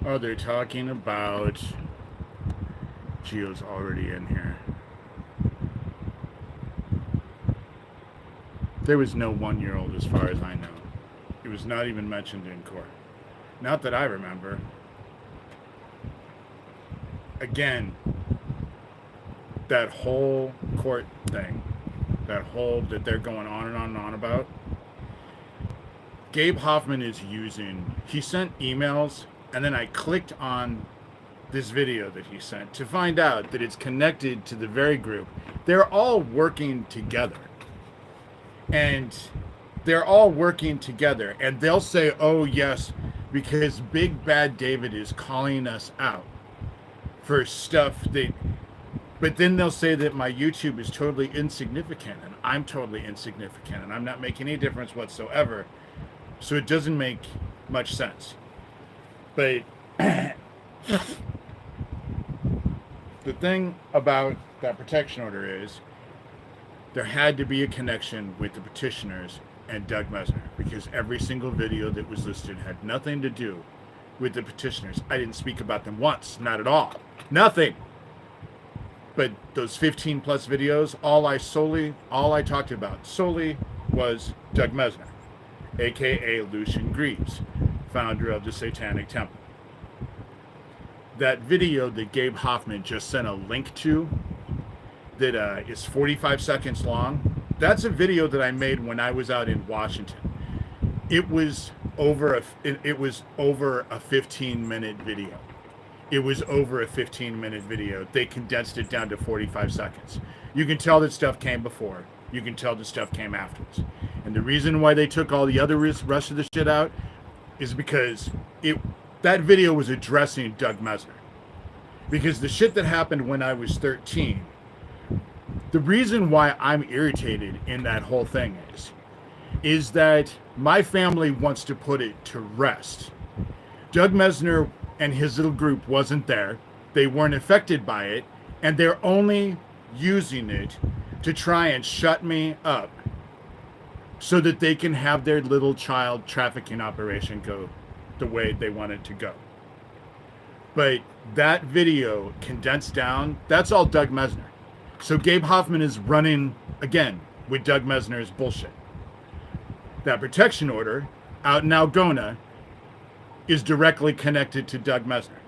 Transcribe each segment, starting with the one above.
Oh, they're talking about... Geo's already in here. There was no 1-year-old as far as I know. It was not even mentioned in court. Not that I remember. Again, that whole court thing, that they're going on and on and on about, Gabe Hoffman is using... He sent emails, and then I clicked on this video that he sent to find out that it's connected to the very group. They're all working together. And they're all working together. And they'll say, oh, yes, because Big Bad David is calling us out for stuff that... But then they'll say that my YouTube is totally insignificant, and I'm totally insignificant, and I'm not making any difference whatsoever. So it doesn't make much sense. But the thing about that protection order is there had to be a connection with the petitioners and Doug Mesner, because every single video that was listed had nothing to do with the petitioners. I didn't speak about them once, not at all. Nothing. But those 15 plus videos, all I talked about solely was Doug Mesner, aka Lucian Greaves, founder of the Satanic Temple. That video that Gabe Hoffman just sent a link to, that is 45 seconds long, that's a video that I made when I was out in Washington. It was over a 15-minute video. It was over a 15-minute video. They condensed it down to 45 seconds. You can tell that stuff came before. You can tell that stuff came afterwards. And the reason why they took all the other rest of the shit out is because that video was addressing Doug Mesner. Because the shit that happened when I was 13, the reason why I'm irritated in that whole thing is that my family wants to put it to rest. Doug Mesner and his little group wasn't there. They weren't affected by it, and they're only using it to try and shut me up so that they can have their little child trafficking operation go the way they want it to go. But that video condensed down, that's all Doug Mesner. So Gabe Hoffman is running, again, with Doug Mesner's bullshit. That protection order out in Algona is directly connected to Doug Mesner.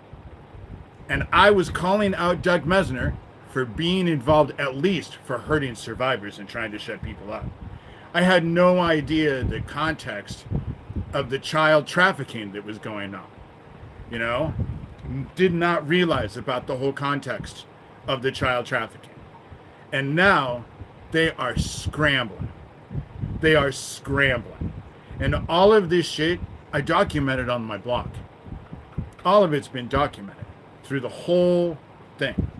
And I was calling out Doug Mesner for being involved, at least for hurting survivors and trying to shut people up. I had no idea the context of the child trafficking that was going on. You know? Did not realize about the whole context of the child trafficking. And now they are scrambling. They are scrambling. And all of this shit I documented on my blog. All of it's been documented through the whole thing.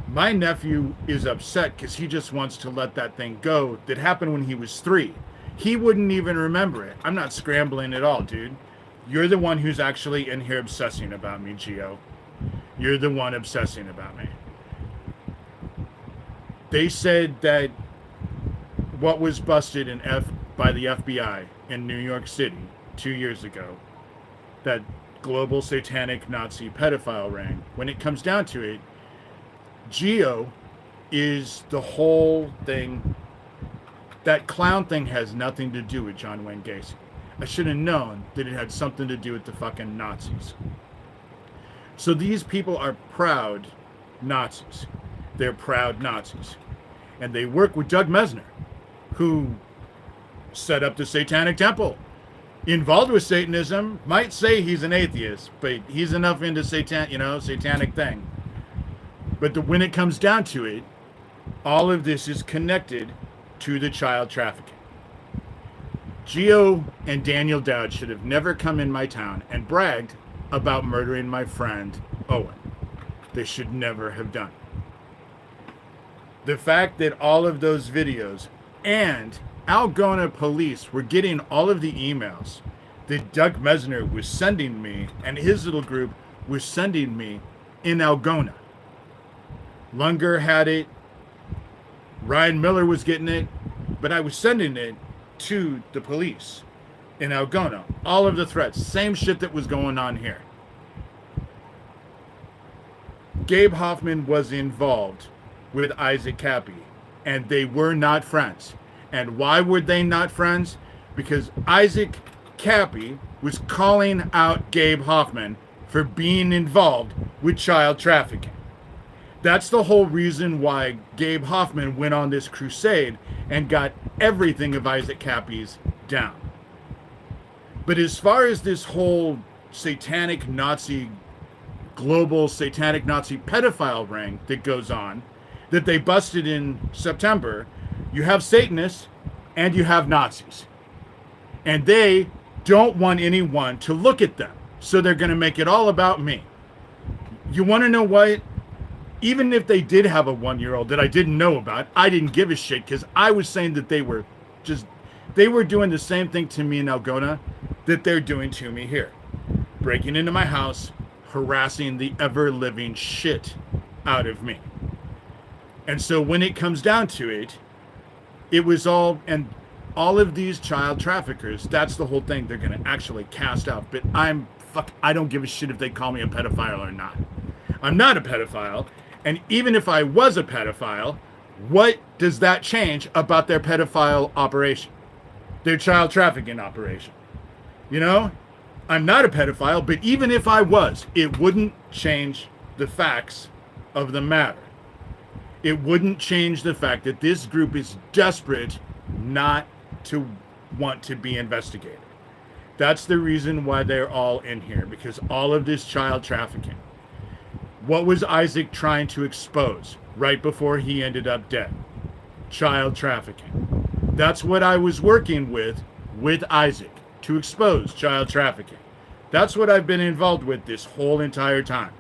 My nephew is upset because he just wants to let that thing go that happened when he was 3. He wouldn't even remember it. I'm not scrambling at all, dude. You're the one who's actually in here obsessing about me, Gio. You're the one obsessing about me. They said that what was busted by the FBI in New York City 2 years ago, that global satanic Nazi pedophile ring, when it comes down to it, Gio is the whole thing. That clown thing has nothing to do with John Wayne Gacy. I should have known that it had something to do with the fucking Nazis. So these people are proud Nazis. They're proud Nazis. And they work with Doug Mesner, who set up the Satanic Temple. Involved with Satanism, might say he's an atheist, but he's enough into satanic thing. But when it comes down to it, all of this is connected to the child trafficking. Gio and Daniel Dowd should have never come in my town and bragged about murdering my friend Owen. They should never have done. The fact that all of those videos and Algona police were getting all of the emails that Doug Mesner was sending me and his little group was sending me in Algona. Lunger had it. Ryan Miller was getting it. But I was sending it to the police in Algona. All of the threats. Same shit that was going on here. Gabe Hoffman was involved with Isaac Cappy, and they were not friends. And why were they not friends? Because Isaac Cappy was calling out Gabe Hoffman for being involved with child trafficking. That's the whole reason why Gabe Hoffman went on this crusade and got everything of Isaac Cappy's down. But as far as this whole satanic Nazi, global satanic Nazi pedophile ring that goes on, that they busted in September, you have Satanists and you have Nazis. And they don't want anyone to look at them. So they're going to make it all about me. You want to know what? Even if they did have a 1-year-old that I didn't know about, I didn't give a shit because I was saying that they were doing the same thing to me in Algona that they're doing to me here. Breaking into my house, harassing the ever-living shit out of me. And so when it comes down to it, it was all of these child traffickers, that's the whole thing they're going to actually cast out. But I don't give a shit if they call me a pedophile or not. I'm not a pedophile. And even if I was a pedophile, what does that change about their pedophile operation? Their child trafficking operation? You know? I'm not a pedophile, but even if I was, it wouldn't change the facts of the matter. It wouldn't change the fact that this group is desperate not to want to be investigated. That's the reason why they're all in here, because all of this child trafficking. What was Isaac trying to expose right before he ended up dead? Child trafficking. That's what I was working with Isaac, to expose child trafficking. That's what I've been involved with this whole entire time.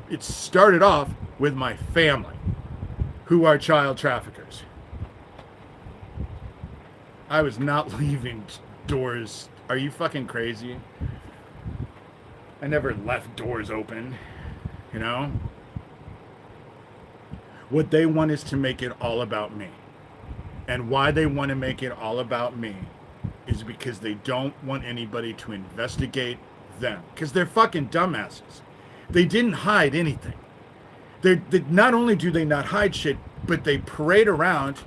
It started off with my family, who are child traffickers. I was not leaving doors. Are you fucking crazy? I never left doors open. You know? What they want is to make it all about me. And why they want to make it all about me is because they don't want anybody to investigate them. Because they're fucking dumbasses. They didn't hide anything. They not only do they not hide shit, but they parade around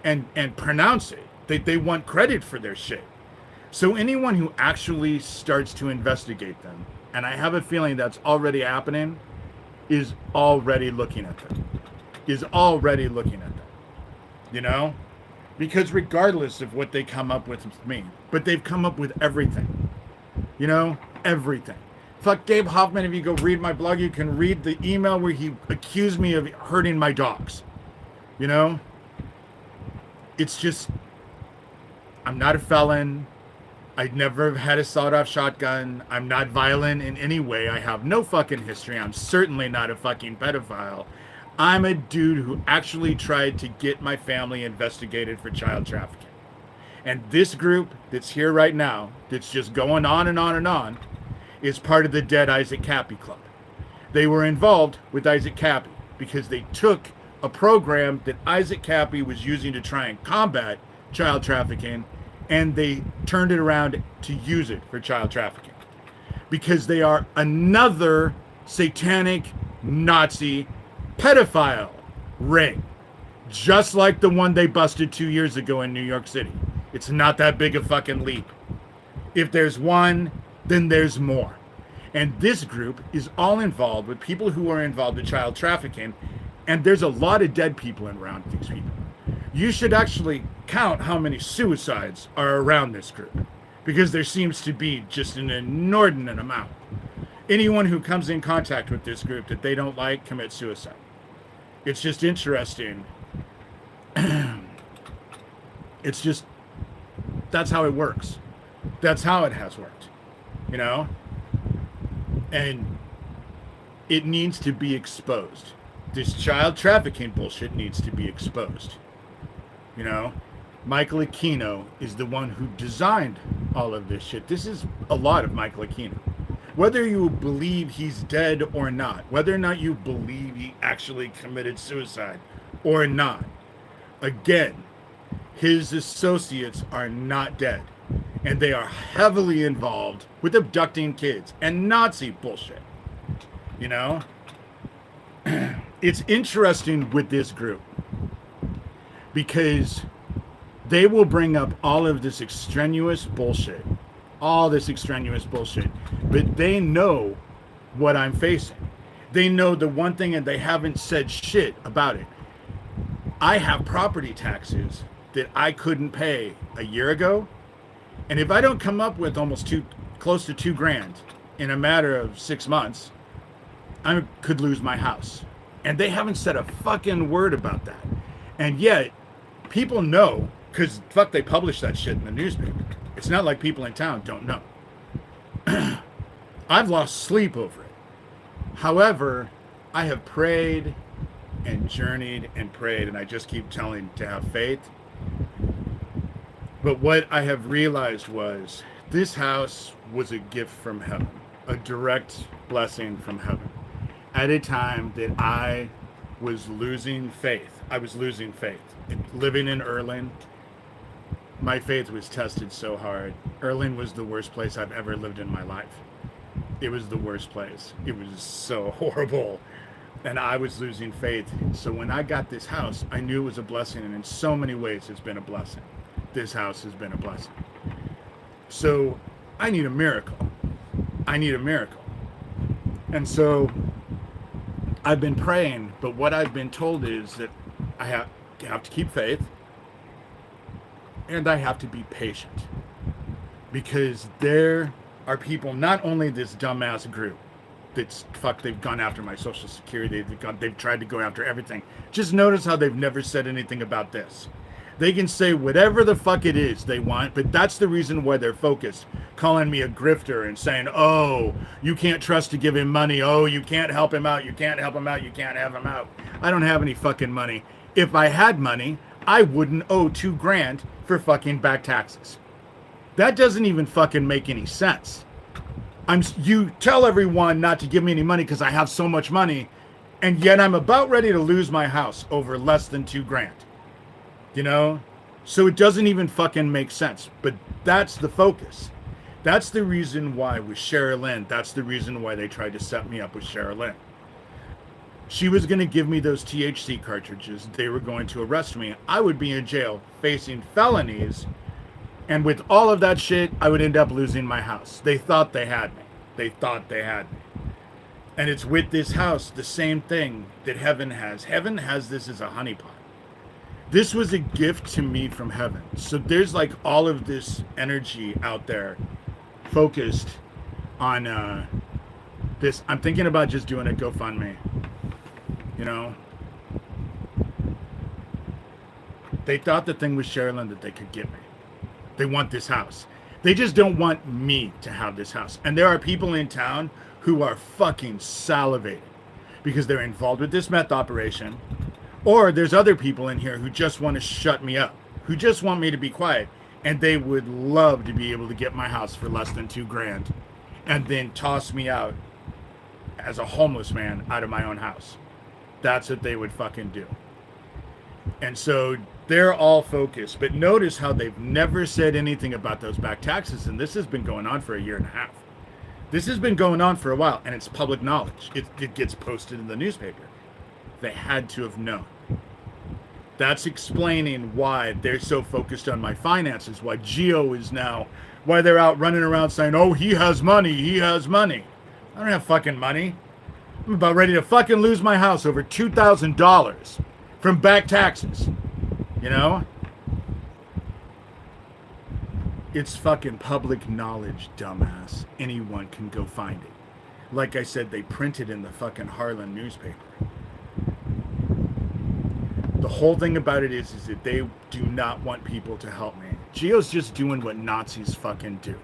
and pronounce it. They want credit for their shit. So anyone who actually starts to investigate them, and I have a feeling that's already happening, is already looking at them. You know? Because regardless of what they come up with me, but they've come up with everything. You know? Everything. Fuck Gabe Hoffman, if you go read my blog, you can read the email where he accused me of hurting my dogs. You know? It's just, I'm not a felon. I never had a sawed-off shotgun. I'm not violent in any way. I have no fucking history. I'm certainly not a fucking pedophile. I'm a dude who actually tried to get my family investigated for child trafficking. And this group that's here right now, that's just going on and on and on, is part of the Dead Isaac Cappy Club. They were involved with Isaac Cappy because they took a program that Isaac Cappy was using to try and combat child trafficking, and they turned it around to use it for child trafficking. Because they are another satanic Nazi pedophile ring. Just like the one they busted 2 years ago in New York City. It's not that big a fucking leap. If there's one, then there's more. And this group is all involved with people who are involved in child trafficking, and there's a lot of dead people around these people. You should actually count how many suicides are around this group, because there seems to be just an inordinate amount. Anyone who comes in contact with this group that they don't like commits suicide. It's just interesting. It's just, that's how it works. That's how it has worked, you know? And it needs to be exposed. This child trafficking bullshit needs to be exposed. You know, Michael Aquino is the one who designed all of this shit. This is a lot of Michael Aquino. Whether you believe he's dead or not, whether or not you believe he actually committed suicide or not, again, his associates are not dead. And they are heavily involved with abducting kids and Nazi bullshit. You know? It's interesting with this group because they will bring up all of this extraneous bullshit, but they know what I'm facing. They know the one thing, and they haven't said shit about it. I have property taxes that I couldn't pay a year ago, and if I don't come up with close to $2,000 in a matter of 6 months, I could lose my house. And they haven't said a fucking word about that. And yet, people know, because fuck, they publish that shit in the newspaper. It's not like people in town don't know. I've lost sleep over it. However, I have prayed and journeyed and prayed, and I just keep telling to have faith. But what I have realized was this house was a gift from heaven, a direct blessing from heaven. At a time that I was losing faith. Living in Erlin, my faith was tested so hard. Erlin was the worst place I've ever lived in my life. It was the worst place. It was so horrible. And I was losing faith. So when I got this house, I knew it was a blessing. And in so many ways, it's been a blessing. This house has been a blessing. So I need a miracle. And so I've been praying, but what I've been told is that I have to keep faith, and I have to be patient, because there are people, not only this dumbass group they've gone after my social security, they've tried to go after everything. Just notice how they've never said anything about this. They can say whatever the fuck it is they want, but that's the reason why they're focused, calling me a grifter and saying, oh, you can't trust to give him money. Oh, you can't help him out. You can't have him out. I don't have any fucking money. If I had money, I wouldn't owe $2,000 for fucking back taxes. That doesn't even fucking make any sense. You tell everyone not to give me any money because I have so much money, and yet I'm about ready to lose my house over less than $2,000. You know? So it doesn't even fucking make sense. But that's the focus. That's the reason why with Sherilyn, that's the reason why they tried to set me up with Sherilyn. She was going to give me those THC cartridges. They were going to arrest me. I would be in jail facing felonies. And with all of that shit, I would end up losing my house. They thought they had me. And it's with this house, the same thing that heaven has. Heaven has this as a honeypot. This was a gift to me from heaven. So there's like all of this energy out there focused on this. I'm thinking about just doing a GoFundMe. You know? They thought the thing was Sherilyn that they could get me. They want this house. They just don't want me to have this house. And there are people in town who are fucking salivating because they're involved with this meth operation. Or there's other people in here who just want to shut me up, who just want me to be quiet. And they would love to be able to get my house for less than $2,000 and then toss me out as a homeless man out of my own house. That's what they would fucking do. And so they're all focused. But notice how they've never said anything about those back taxes. And this has been going on for a year and a half. This has been going on for a while, and it's public knowledge. It gets posted in the newspaper. They had to have known. That's explaining why they're so focused on my finances, why Geo is now, why they're out running around saying, oh, he has money. I don't have fucking money. I'm about ready to fucking lose my house over $2,000 from back taxes. You know? It's fucking public knowledge, dumbass. Anyone can go find it. Like I said, they printed in the fucking Harlan newspaper. The whole thing about it is that they do not want people to help me. Geo's just doing what Nazis fucking do.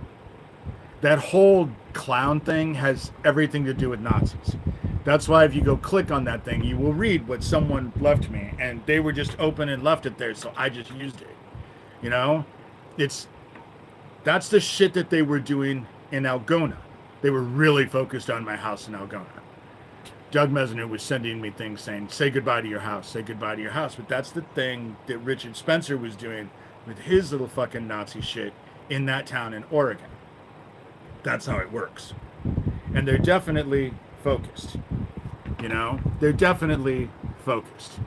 That whole clown thing has everything to do with Nazis. That's why if you go click on that thing, you will read what someone left me. And they were just open and left it there, so I just used it. You know? That's the shit that they were doing in Algona. They were really focused on my house in Algona. Doug Mesner was sending me things saying, say goodbye to your house, say goodbye to your house. But that's the thing that Richard Spencer was doing with his little fucking Nazi shit in that town in Oregon. That's how it works. And they're definitely focused. You know, they're definitely focused.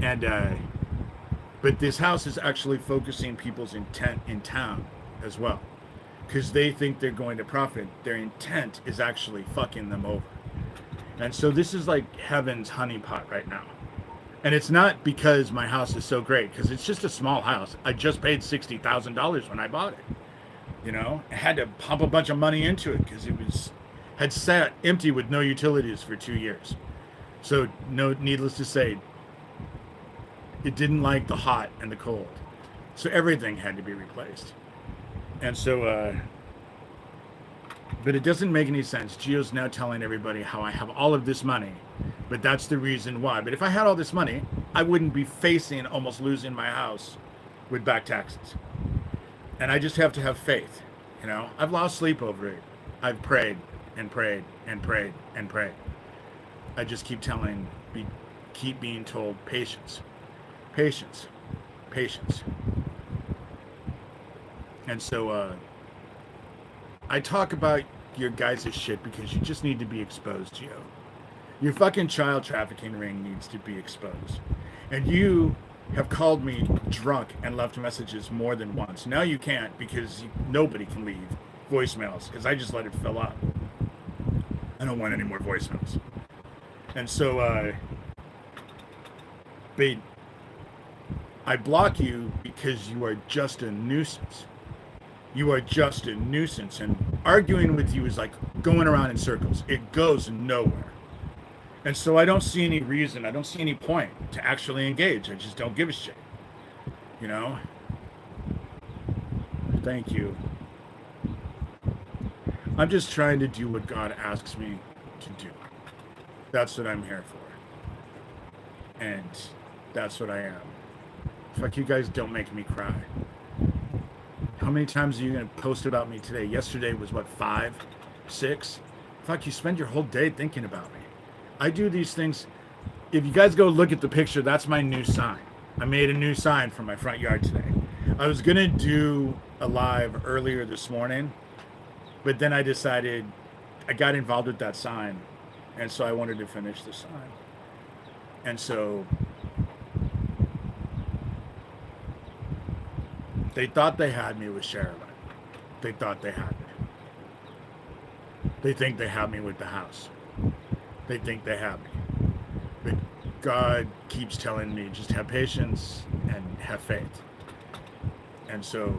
And but this house is actually focusing people's intent in town as well, because they think they're going to profit. Their intent is actually fucking them over. And so this is like heaven's honeypot right now. And it's not because my house is so great, because it's just a small house. I just paid $60,000 when I bought it. You know, I had to pump a bunch of money into it because it had sat empty with no utilities for 2 years. So, no, needless to say, it didn't like the hot and the cold. So everything had to be replaced. And so, but it doesn't make any sense. Gio's now telling everybody how I have all of this money, but that's the reason why. But if I had all this money, I wouldn't be facing almost losing my house with back taxes. And I just have to have faith. You know, I've lost sleep over it. I've prayed and prayed and prayed and prayed. I just keep keep being told patience, patience, patience. And so I talk about your guys' shit because you just need to be exposed, Gio. Your fucking child trafficking ring needs to be exposed. And you have called me drunk and left messages more than once. Now you can't because nobody can leave voicemails because I just let it fill up. I don't want any more voicemails. And so, but I block you because you are just a nuisance. You are just a nuisance. And arguing with you is like going around in circles. It goes nowhere. And so I don't see any reason, I don't see any point to actually engage. I just don't give a shit. You know? Thank you. I'm just trying to do what God asks me to do. That's what I'm here for. And that's what I am. Fuck, you guys don't make me cry. How many times are you going to post about me today? Yesterday was what, 5, 6? Fuck, you spend your whole day thinking about me. I do these things. If you guys go look at the picture, that's my new sign. I made a new sign for my front yard today. I was going to do a live earlier this morning, but then I decided I got involved with that sign, and so I wanted to finish the sign. And so they thought they had me with Sherilyn. They thought they had me. They think they have me with the house. They think they have me. But God keeps telling me just have patience and have faith. And so,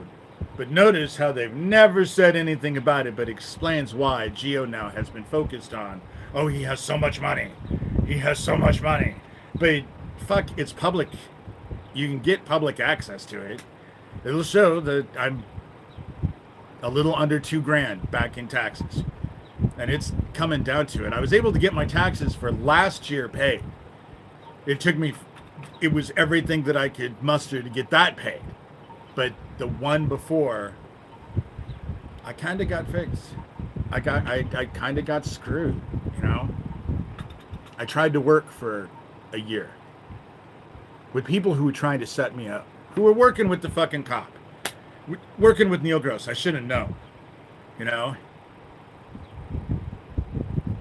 but notice how they've never said anything about it, but explains why Gio now has been focused on, oh, he has so much money. He has so much money. But fuck, it's public. You can get public access to it. It'll show that I'm a little under $2,000 back in taxes. And it's coming down to it. I was able to get my taxes for last year paid. It was everything that I could muster to get that paid. But the one before, I kind of got fixed. I kind of got screwed, you know? I tried to work for a year with people who were trying to set me up, who were working with the fucking cop, working with Neil Gross. I should have known, you know?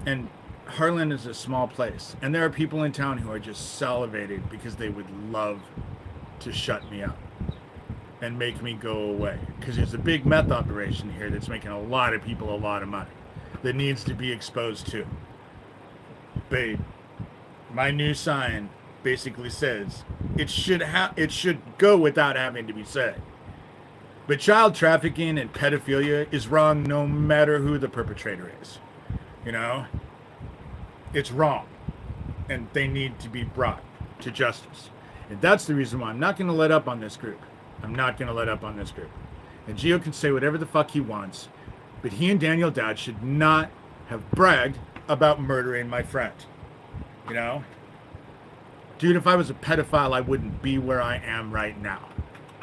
And Harlan is a small place, and there are people in town who are just salivated because they would love to shut me up and make me go away, because there's a big meth operation here that's making a lot of people a lot of money that needs to be exposed to. Babe, my new sign basically says it should go without having to be said. But child trafficking and pedophilia is wrong no matter who the perpetrator is. You know, it's wrong, and they need to be brought to justice. And that's the reason why I'm not going to let up on this group. I'm not going to let up on this group. And Gio can say whatever the fuck he wants, but he and Daniel Dowd should not have bragged about murdering my friend. You know? Dude, if I was a pedophile, I wouldn't be where I am right now.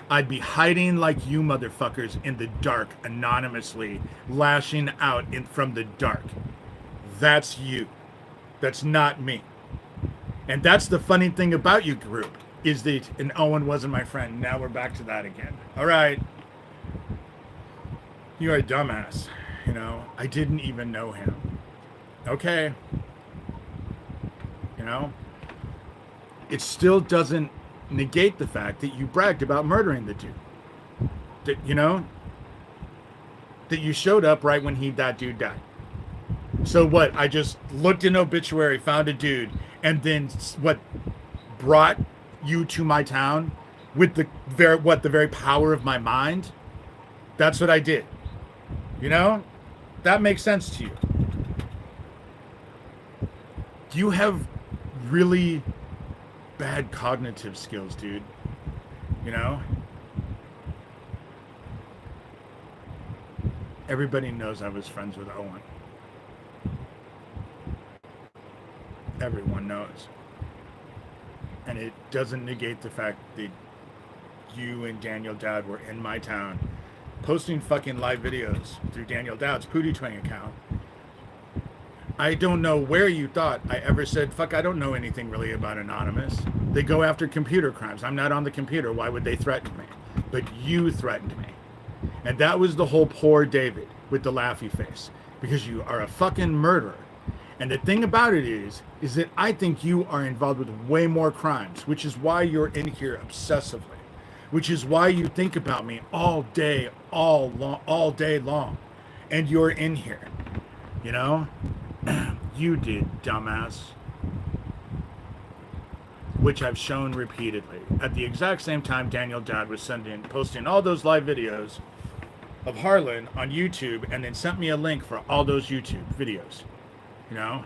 I'd be hiding like you motherfuckers in the dark, anonymously, lashing out from the dark. That's you. That's not me. And that's the funny thing about you group, is that, and Owen wasn't my friend. Now we're back to that again. All right. You're a dumbass. You know, I didn't even know him. Okay. know? It still doesn't negate the fact that you bragged about murdering the dude. That, you know, that you showed up right when that dude died. So what? I just looked in obituary, found a dude, and then what? Brought you to my town with the very power of my mind. That's what I did. You know, that makes sense to you. You have really bad cognitive skills, dude. You know? Everybody knows I was friends with Owen. Everyone knows. And it doesn't negate the fact that you and Daniel Dowd were in my town posting fucking live videos through Daniel Dowd's Pootie Twang account. I don't know where you thought I ever said, fuck, I don't know anything really about Anonymous. They go after computer crimes. I'm not on the computer. Why would they threaten me? But you threatened me. And that was the whole poor David with the laughy face. Because you are a fucking murderer. And the thing about it is that I think you are involved with way more crimes, which is why you're in here obsessively. Which is why you think about me all day, all day long. And you're in here. You know? You did, dumbass. Which I've shown repeatedly. At the exact same time Daniel Dowd was posting all those live videos of Harlan on YouTube, and then sent me a link for all those YouTube videos. You know?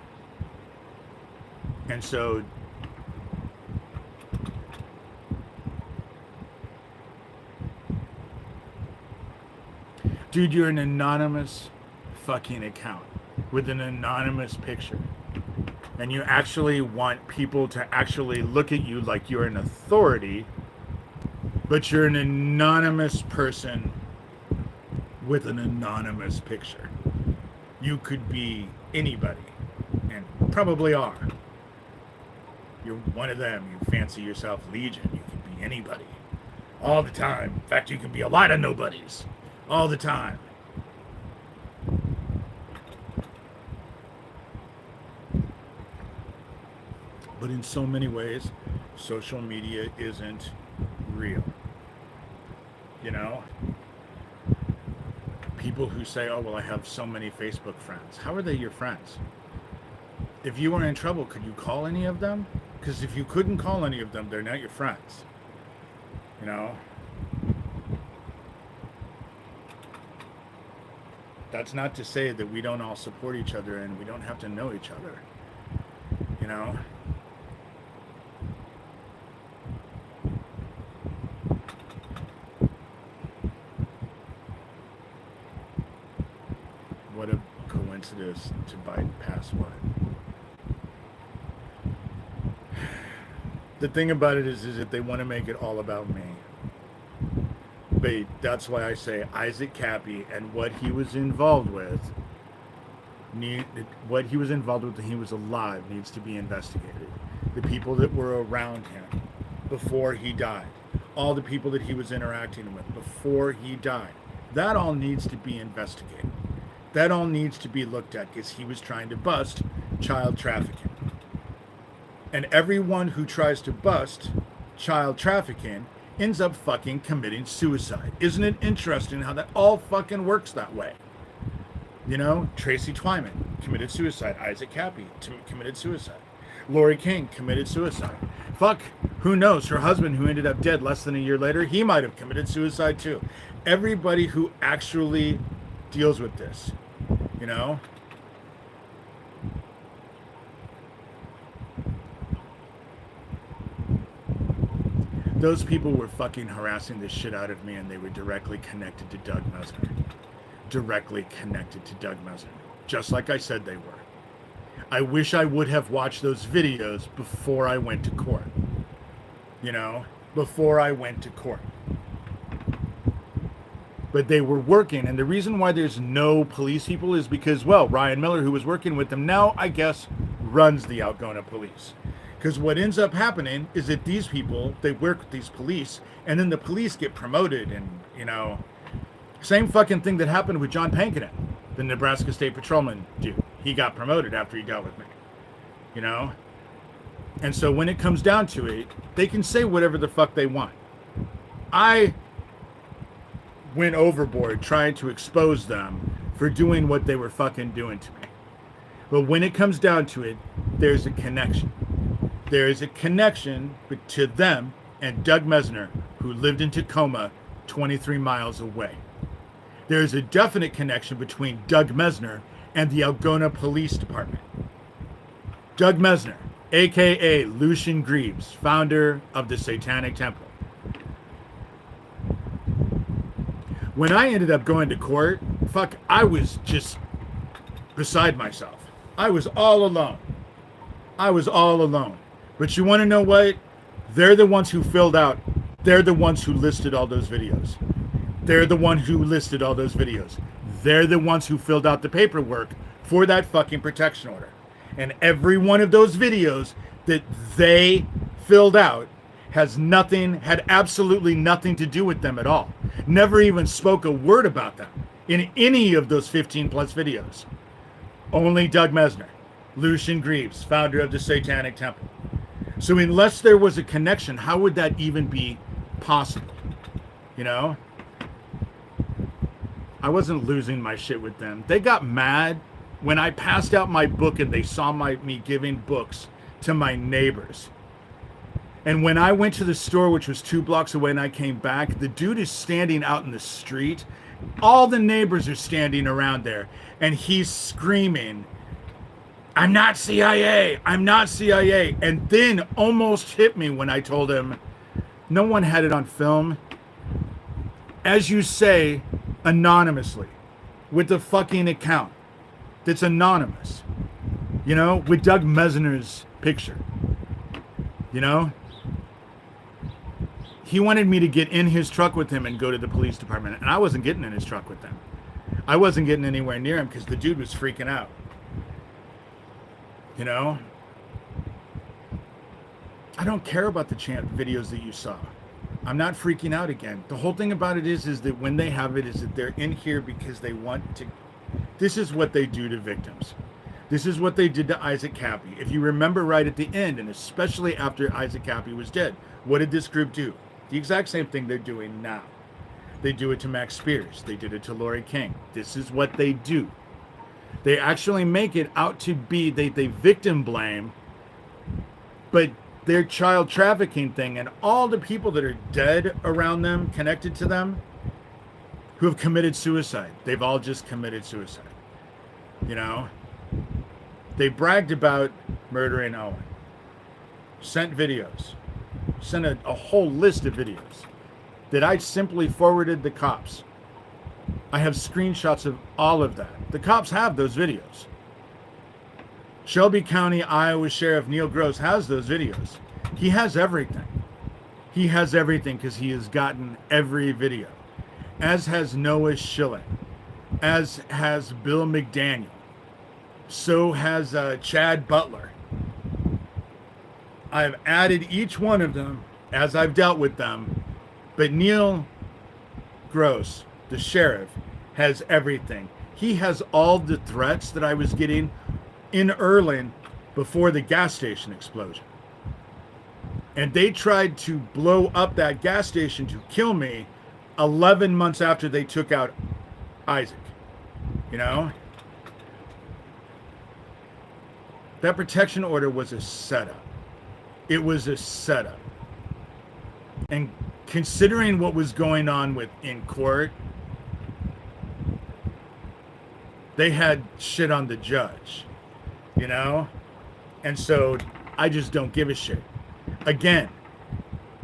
And so dude, you're an anonymous fucking account with an anonymous picture. And you actually want people to actually look at you like you're an authority, but you're an anonymous person with an anonymous picture. You could be anybody, and probably are. You're one of them. You fancy yourself Legion. You can be anybody. All the time. In fact, you can be a lot of nobodies. All the time. But in so many ways, social media isn't real. You know? People who say, oh, well, I have so many Facebook friends. How are they your friends? If you were in trouble, could you call any of them? Because if you couldn't call any of them, they're not your friends. You know? That's not to say that we don't all support each other and we don't have to know each other. You know? What a coincidence to bypass what? The thing about it is that they want to make it all about me. But that's why I say Isaac Cappy and what he was involved with, when he was alive, needs to be investigated. The people that were around him before he died, all the people that he was interacting with before he died, that all needs to be investigated. That all needs to be looked at because he was trying to bust child trafficking. And everyone who tries to bust child trafficking ends up fucking committing suicide. Isn't it interesting how that all fucking works that way? You know, Tracy Twyman committed suicide. Isaac Cappy committed suicide. Lori King committed suicide. Fuck, who knows? Her husband, who ended up dead less than a year later, he might have committed suicide too. Everybody who actually deals with this, you know? Those people were fucking harassing the shit out of me, and they were directly connected to Doug Mesner. Directly connected to Doug Mesner. Just like I said they were. I wish I would have watched those videos before I went to court. You know? Before I went to court. But they were working, and the reason why there's no police people is because, well, Ryan Miller, who was working with them, now, I guess, runs the Algona police. Because what ends up happening is that these people, they work with these police, and then the police get promoted, and, you know, same fucking thing that happened with John Pankinen, the Nebraska State Patrolman dude. He got promoted after he dealt with me, you know? And so when it comes down to it, they can say whatever the fuck they want. I went overboard trying to expose them for doing what they were fucking doing to me. But when it comes down to it, there's a connection. There is a connection to them and Doug Mesner, who lived in Tacoma, 23 miles away. There is a definite connection between Doug Mesner and the Algona Police Department. Doug Mesner, aka Lucian Greaves, founder of the Satanic Temple. When I ended up going to court, fuck, I was just beside myself. I was all alone. But you want to know what? They're the ones who filled out. They're the ones who listed all those videos. They're the ones who filled out the paperwork for that fucking protection order. And every one of those videos that they filled out had absolutely nothing to do with them at all. Never even spoke a word about them in any of those 15 plus videos. Only Doug Mesner, Lucian Greaves, founder of the Satanic Temple. So unless there was a connection, how would that even be possible? You know? I wasn't losing my shit with them. They got mad when I passed out my book and they saw me giving books to my neighbors. And when I went to the store, which was 2 blocks away, and I came back, the dude is standing out in the street. All the neighbors are standing around there. And he's screaming, "I'm not CIA, I'm not CIA." And then almost hit me when I told him, no one had it on film. As you say, anonymously, with the fucking account that's anonymous, you know, with Doug Mesner's picture, you know? He wanted me to get in his truck with him and go to the police department, and I wasn't getting in his truck with them. I wasn't getting anywhere near him because the dude was freaking out. You know? I don't care about the chant videos that you saw. I'm not freaking out again. The whole thing about it is that when they have it, is that they're in here because they want to. This is what they do to victims. This is what they did to Isaac Cappy. If you remember right at the end, and especially after Isaac Cappy was dead, what did this group do? The exact same thing they're doing now. They do it to Max Spears. They did it to Lori King. This is what they do. They actually make it out to be, they victim blame, but their child trafficking thing and all the people that are dead around them, connected to them, who have committed suicide. They've all just committed suicide. You know? They bragged about murdering Owen. Sent videos. Sent a whole list of videos that I simply forwarded the cops. I have screenshots of all of that. The cops have those videos. Shelby County, Iowa Sheriff Neil Gross has those videos. He has everything. He has everything because he has gotten every video. As has Noah Schilling. As has Bill McDaniel. So has Chad Butler. I've added each one of them as I've dealt with them. But Neil Gross, the sheriff, has everything. He has all the threats that I was getting in Erlin before the gas station explosion. And they tried to blow up that gas station to kill me 11 months after they took out Isaac. You know? That protection order was a setup. It was a setup. And considering what was going on in court, they had shit on the judge, you know? And so I just don't give a shit. Again,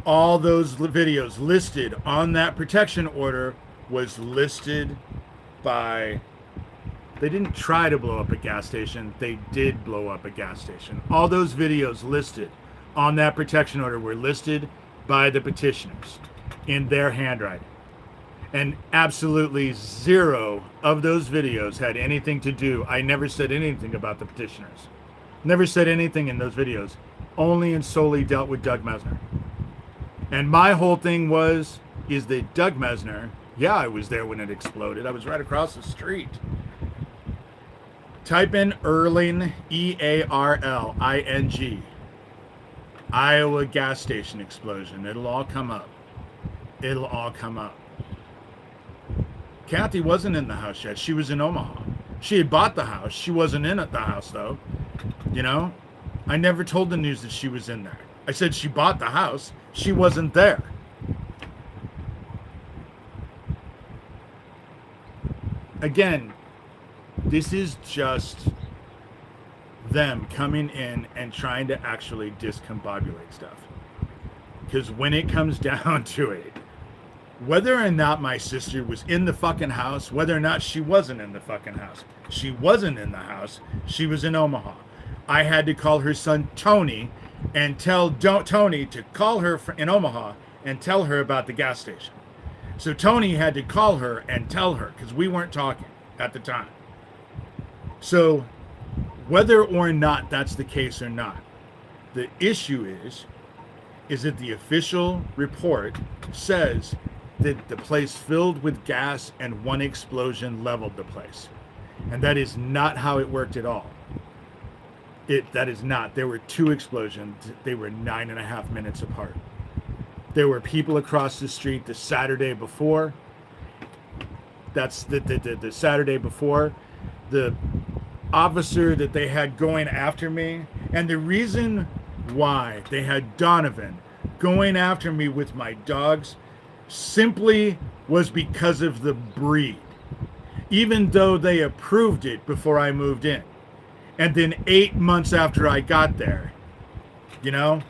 all those videos listed on that protection order was listed by, they didn't try to blow up a gas station, they did blow up a gas station. All those videos listed on that protection order were listed by the petitioners in their handwriting. And absolutely zero of those videos had anything to do. I never said anything about the petitioners. Never said anything in those videos. Only and solely dealt with Doug Mesner. And my whole thing is that Doug Mesner, yeah, I was there when it exploded. I was right across the street. Type in Erling, E-A-R-L-I-N-G. Iowa gas station explosion. It'll all come up. It'll all come up. Kathy wasn't in the house yet. She was in Omaha. She had bought the house. She wasn't in at the house, though. You know? I never told the news that she was in there. I said she bought the house. She wasn't there. Again, this is just them coming in and trying to actually discombobulate stuff. Because when it comes down to it, whether or not my sister was in the fucking house, whether or not she wasn't in the fucking house, she wasn't in the house. She was in Omaha. I had to call her son Tony and tell Tony to call her in Omaha and tell her about the gas station. So Tony had to call her and tell her because we weren't talking at the time. So whether or not that's the case or not, the issue is that the official report says that the place filled with gas and one explosion leveled the place. And that is not how it worked at all. That is not. There were two explosions. They were 9.5 minutes apart. There were people across the street the Saturday before. That's the Saturday before. The officer that they had going after me. And the reason why they had Donovan going after me with my dogs simply was because of the breed. Even though they approved it before I moved in. And then 8 months after I got there, you know?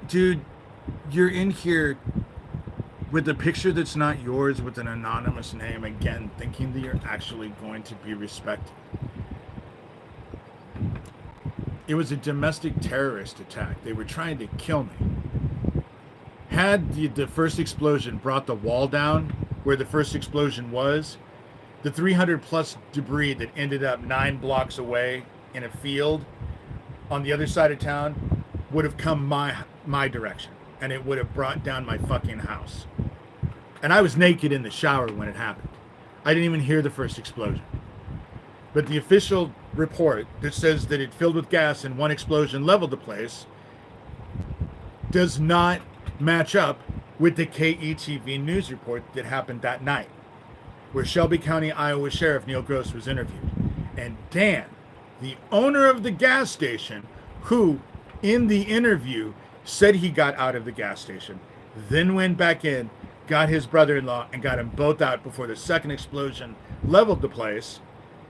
Dude, you're in here with a picture that's not yours with an anonymous name, again, thinking that you're actually going to be respected. It was a domestic terrorist attack. They were trying to kill me. Had the first explosion brought the wall down where the first explosion was, the 300 plus debris that ended up 9 blocks away in a field on the other side of town would have come my direction, and it would have brought down my fucking house. And I was naked in the shower when it happened. I didn't even hear the first explosion. But the official report that says that it filled with gas and one explosion leveled the place does not match up with the KETV news report that happened that night, where Shelby County, Iowa Sheriff Neil Gross was interviewed. And Dan, the owner of the gas station, who in the interview said he got out of the gas station, then went back in, got his brother-in-law, and got them both out before the second explosion leveled the place.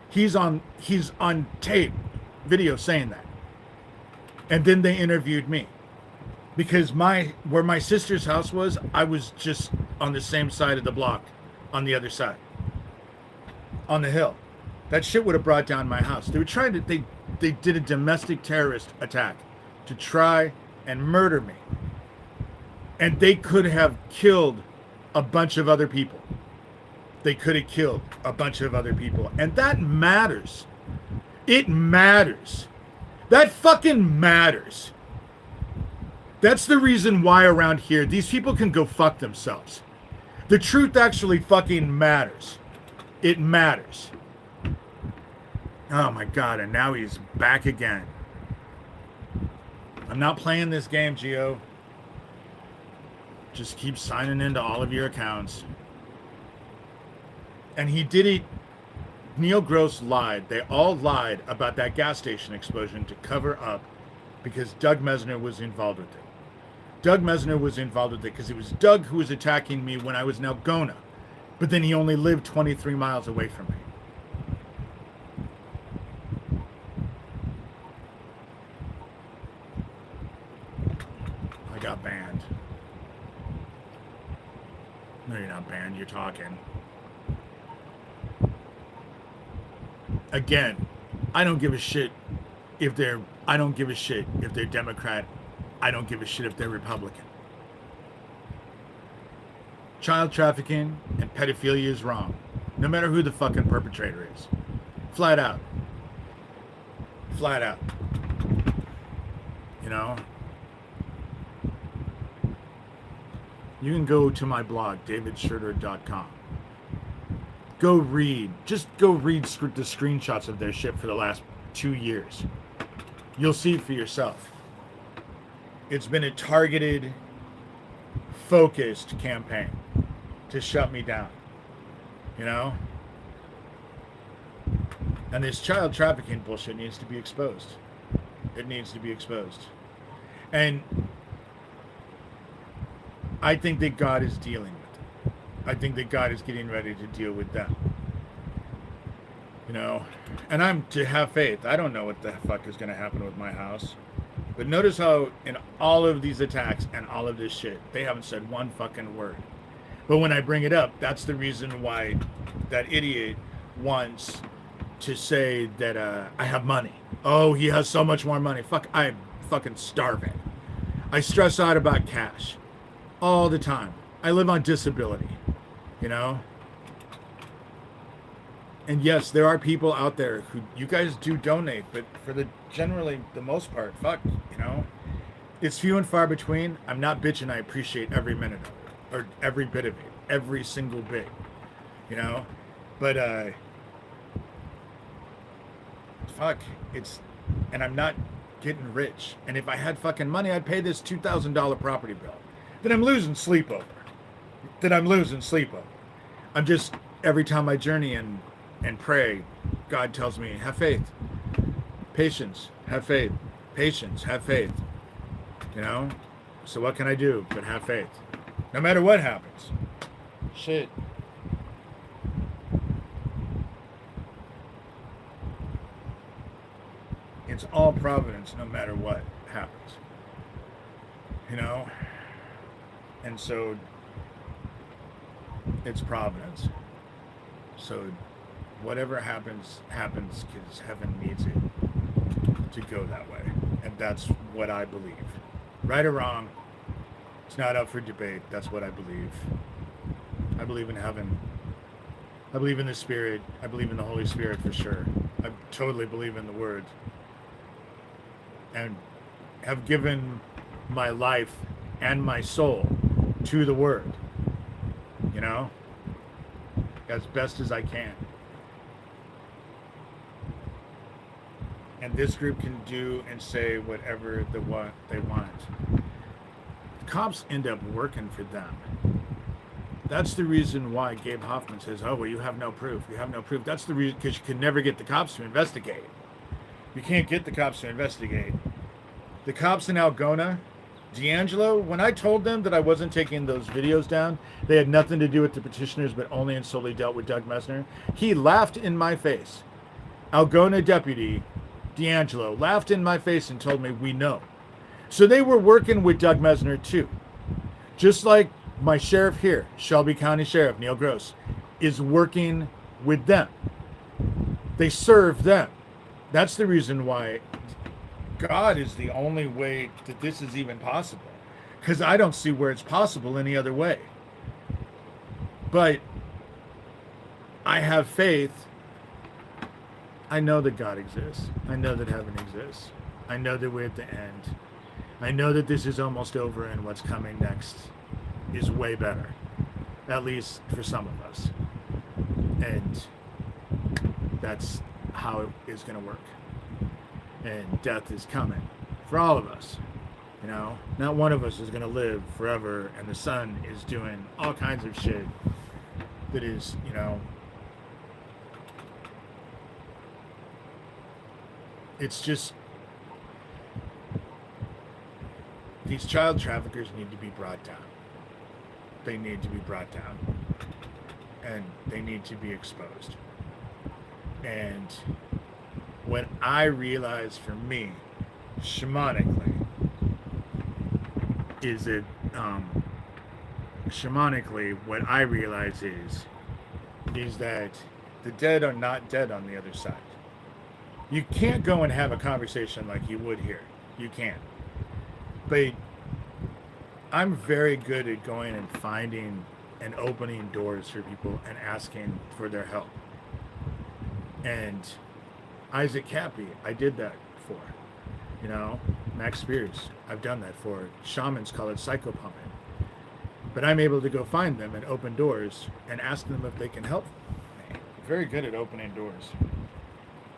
He's on tape, video saying that. And then they interviewed me. Because where my sister's house was, I was just on the same side of the block, on the other side. On the hill. That shit would have brought down my house. They were trying to, they did a domestic terrorist attack to try and murder me. And they could have killed a bunch of other people. They could have killed a bunch of other people. And that matters. It matters. That fucking matters. That's the reason why around here, these people can go fuck themselves. The truth actually fucking matters. It matters. Oh my God, and now he's back again. I'm not playing this game, Gio. Just keep signing into all of your accounts. And he did it. Neil Gross lied. They all lied about that gas station explosion to cover up because Doug Mesner was involved with it. Doug Mesner was involved with it because it was Doug who was attacking me when I was in Algona. But then he only lived 23 miles away from me. I got banned. No, you're not banned. You're talking. Again, I don't give a shit if they're Democrat. I don't give a shit if they're Republican. Child trafficking and pedophilia is wrong. No matter who the fucking perpetrator is. Flat out. Flat out. You know? You can go to my blog, davidshurter.com. Just go read the screenshots of their shit for the last 2 years. You'll see for yourself. It's been a targeted, focused campaign to shut me down, you know? And this child trafficking bullshit needs to be exposed. It needs to be exposed. And I think that God is dealing with it. I think that God is getting ready to deal with them. You know? And I'm to have faith. I don't know what the fuck is going to happen with my house. But notice how in all of these attacks and all of this shit, they haven't said one fucking word. But when I bring it up, that's the reason why that idiot wants to say that I have money. Oh, he has so much more money. Fuck, I'm fucking starving. I stress out about cash all the time. I live on disability, you know? And yes, there are people out there who, you guys do donate, but for the generally the most part, fuck, you know? It's few and far between. I'm not bitching. I appreciate every minute of it, or every bit of it, every single bit, you know? But, fuck, it's, and I'm not getting rich. And if I had fucking money, I'd pay this $2,000 property bill that I'm losing sleep over. I'm just, every time I journey and pray, God tells me, have faith, patience, have faith, patience, have faith, you know? So what can I do but have faith? No matter what happens. Shit. It's all providence no matter what happens. You know? And so it's providence. So whatever happens because heaven needs it to go that way. And that's what I believe. Right or wrong, it's not up for debate. That's what I believe. I believe in heaven. I believe in the Spirit. I believe in the Holy Spirit for sure. I totally believe in the Word. And have given my life and my soul to the Word. You know? As best as I can. And this group can do and say whatever they want. The cops end up working for them. That's the reason why Gabe Hoffman says, oh, well, you have no proof. You have no proof. That's the reason, because you can never get the cops to investigate. You can't get the cops to investigate. The cops in Algona, D'Angelo, when I told them that I wasn't taking those videos down, they had nothing to do with the petitioners, but only and solely dealt with Doug Messner. He laughed in my face. Algona deputy D'Angelo laughed in my face and told me, we know. So they were working with Doug Messner too. Just like my sheriff here, Shelby County Sheriff Neil Gross, is working with them. They serve them. That's the reason why God is the only way that this is even possible. Because I don't see where it's possible any other way. But I have faith. I know that God exists. I know that heaven exists. I know that we're at the end. I know that this is almost over and what's coming next is way better. At least for some of us. And that's how it is going to work. And death is coming for all of us. You know, not one of us is going to live forever, and the sun is doing all kinds of shit that is, you know, it's just, these child traffickers need to be brought down. They need to be brought down. And they need to be exposed. And what I realized for me, shamanically, is that, shamanically, what I realize is that the dead are not dead on the other side. You can't go and have a conversation like you would here. You can't. But I'm very good at going and finding and opening doors for people and asking for their help. And Isaac Cappy, I did that for. You know, Max Spears, I've done that for. Shamans call it psychopumping. But I'm able to go find them and open doors and ask them if they can help me. Very good at opening doors.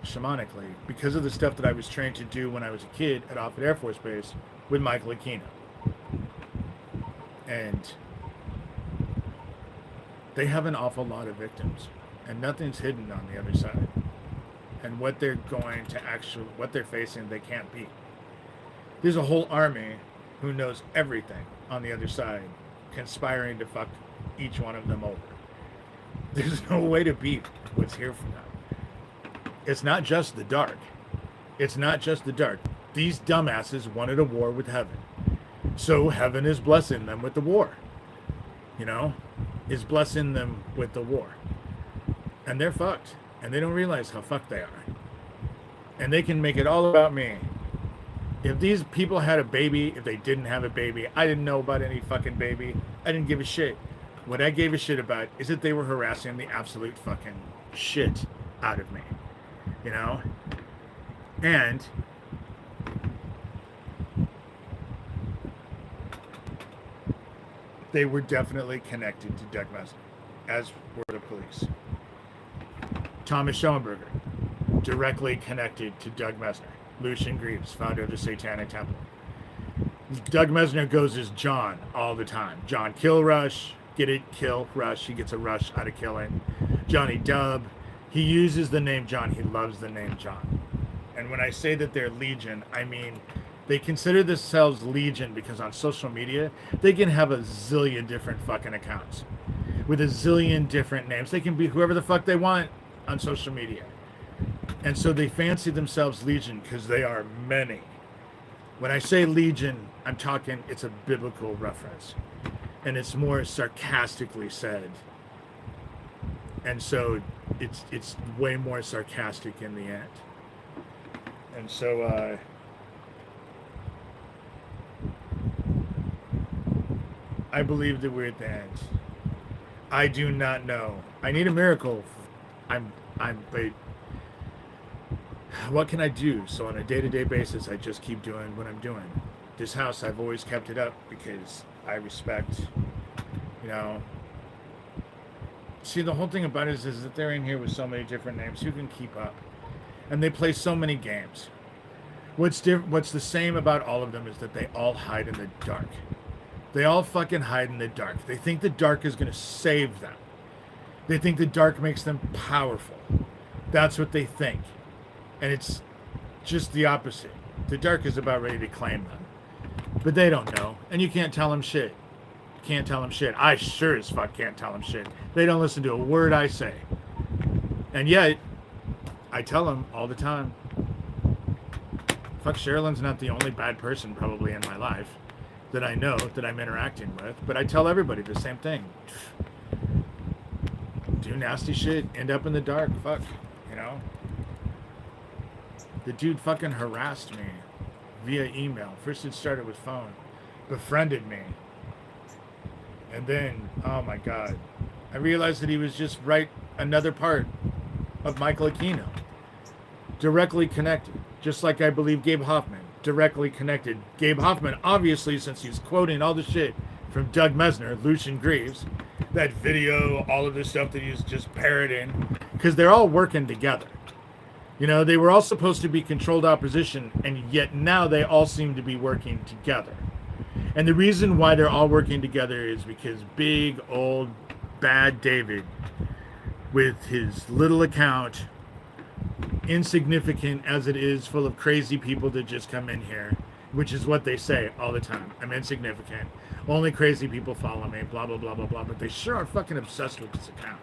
shamanically because of the stuff that I was trained to do when I was a kid at Offutt Air Force Base with Michael Aquino. And they have an awful lot of victims, and nothing's hidden on the other side. And what they're going to actually, what they're facing, they can't beat. There's a whole army who knows everything on the other side, conspiring to fuck each one of them over. There's no way to beat what's here for them. It's not just the dark. It's not just the dark. These dumbasses wanted a war with heaven. So heaven is blessing them with the war. You know? Is blessing them with the war. And they're fucked. And they don't realize how fucked they are. And they can make it all about me. If these people had a baby, if they didn't have a baby, I didn't know about any fucking baby. I didn't give a shit. What I gave a shit about is that they were harassing the absolute fucking shit out of me. You know? And they were definitely connected to Doug Mesner, as were the police. Thomas Schoenberger, directly connected to Doug Mesner. Lucian Greaves, founder of the Satanic Temple. Doug Mesner goes as John all the time. John Kill Rush, get it? Kill Rush. He gets a rush out of killing. Johnny Dub. He uses the name John. He loves the name John. And when I say that they're Legion, I mean they consider themselves Legion because on social media, they can have a zillion different fucking accounts with a zillion different names. They can be whoever the fuck they want on social media. And so they fancy themselves Legion because they are many. When I say Legion, I'm talking, it's a biblical reference. And it's more sarcastically said. And so it's way more sarcastic in the end. And so I believe that we're at the end. I do not know. I need a miracle. But what can I do? So on a day-to-day basis, I just keep doing what I'm doing. This house, I've always kept it up because I respect, you know. See, the whole thing about it is that they're in here with so many different names. Who can keep up? And they play so many games. What's the same about all of them is that they all hide in the dark. They all fucking hide in the dark. They think the dark is going to save them. They think the dark makes them powerful. That's what they think. And it's just the opposite. The dark is about ready to claim them. But they don't know. And you can't tell them shit. You can't tell them shit. I sure as fuck can't tell them shit. They don't listen to a word I say. And yet, I tell them all the time. Fuck, Sherilyn's not the only bad person probably in my life that I know that I'm interacting with. But I tell everybody the same thing. Do nasty shit. End up in the dark. Fuck. You know? The dude fucking harassed me via email. First it started with phone. Befriended me. And then, oh my God. I realized that he was just another part of Michael Aquino. Directly connected. Just like I believe Gabe Hoffman. Directly connected. Gabe Hoffman, obviously, since he's quoting all the shit from Doug Mesner, Lucian Greaves, that video, all of this stuff that he's just parroting. Because they're all working together. You know, they were all supposed to be controlled opposition, and yet now they all seem to be working together. And the reason why they're all working together is because big, old, bad David, with his little account, insignificant as it is, full of crazy people that just come in here, which is what they say all the time. I'm insignificant. Only crazy people follow me, blah, blah, blah, blah, blah. But they sure are fucking obsessed with this account.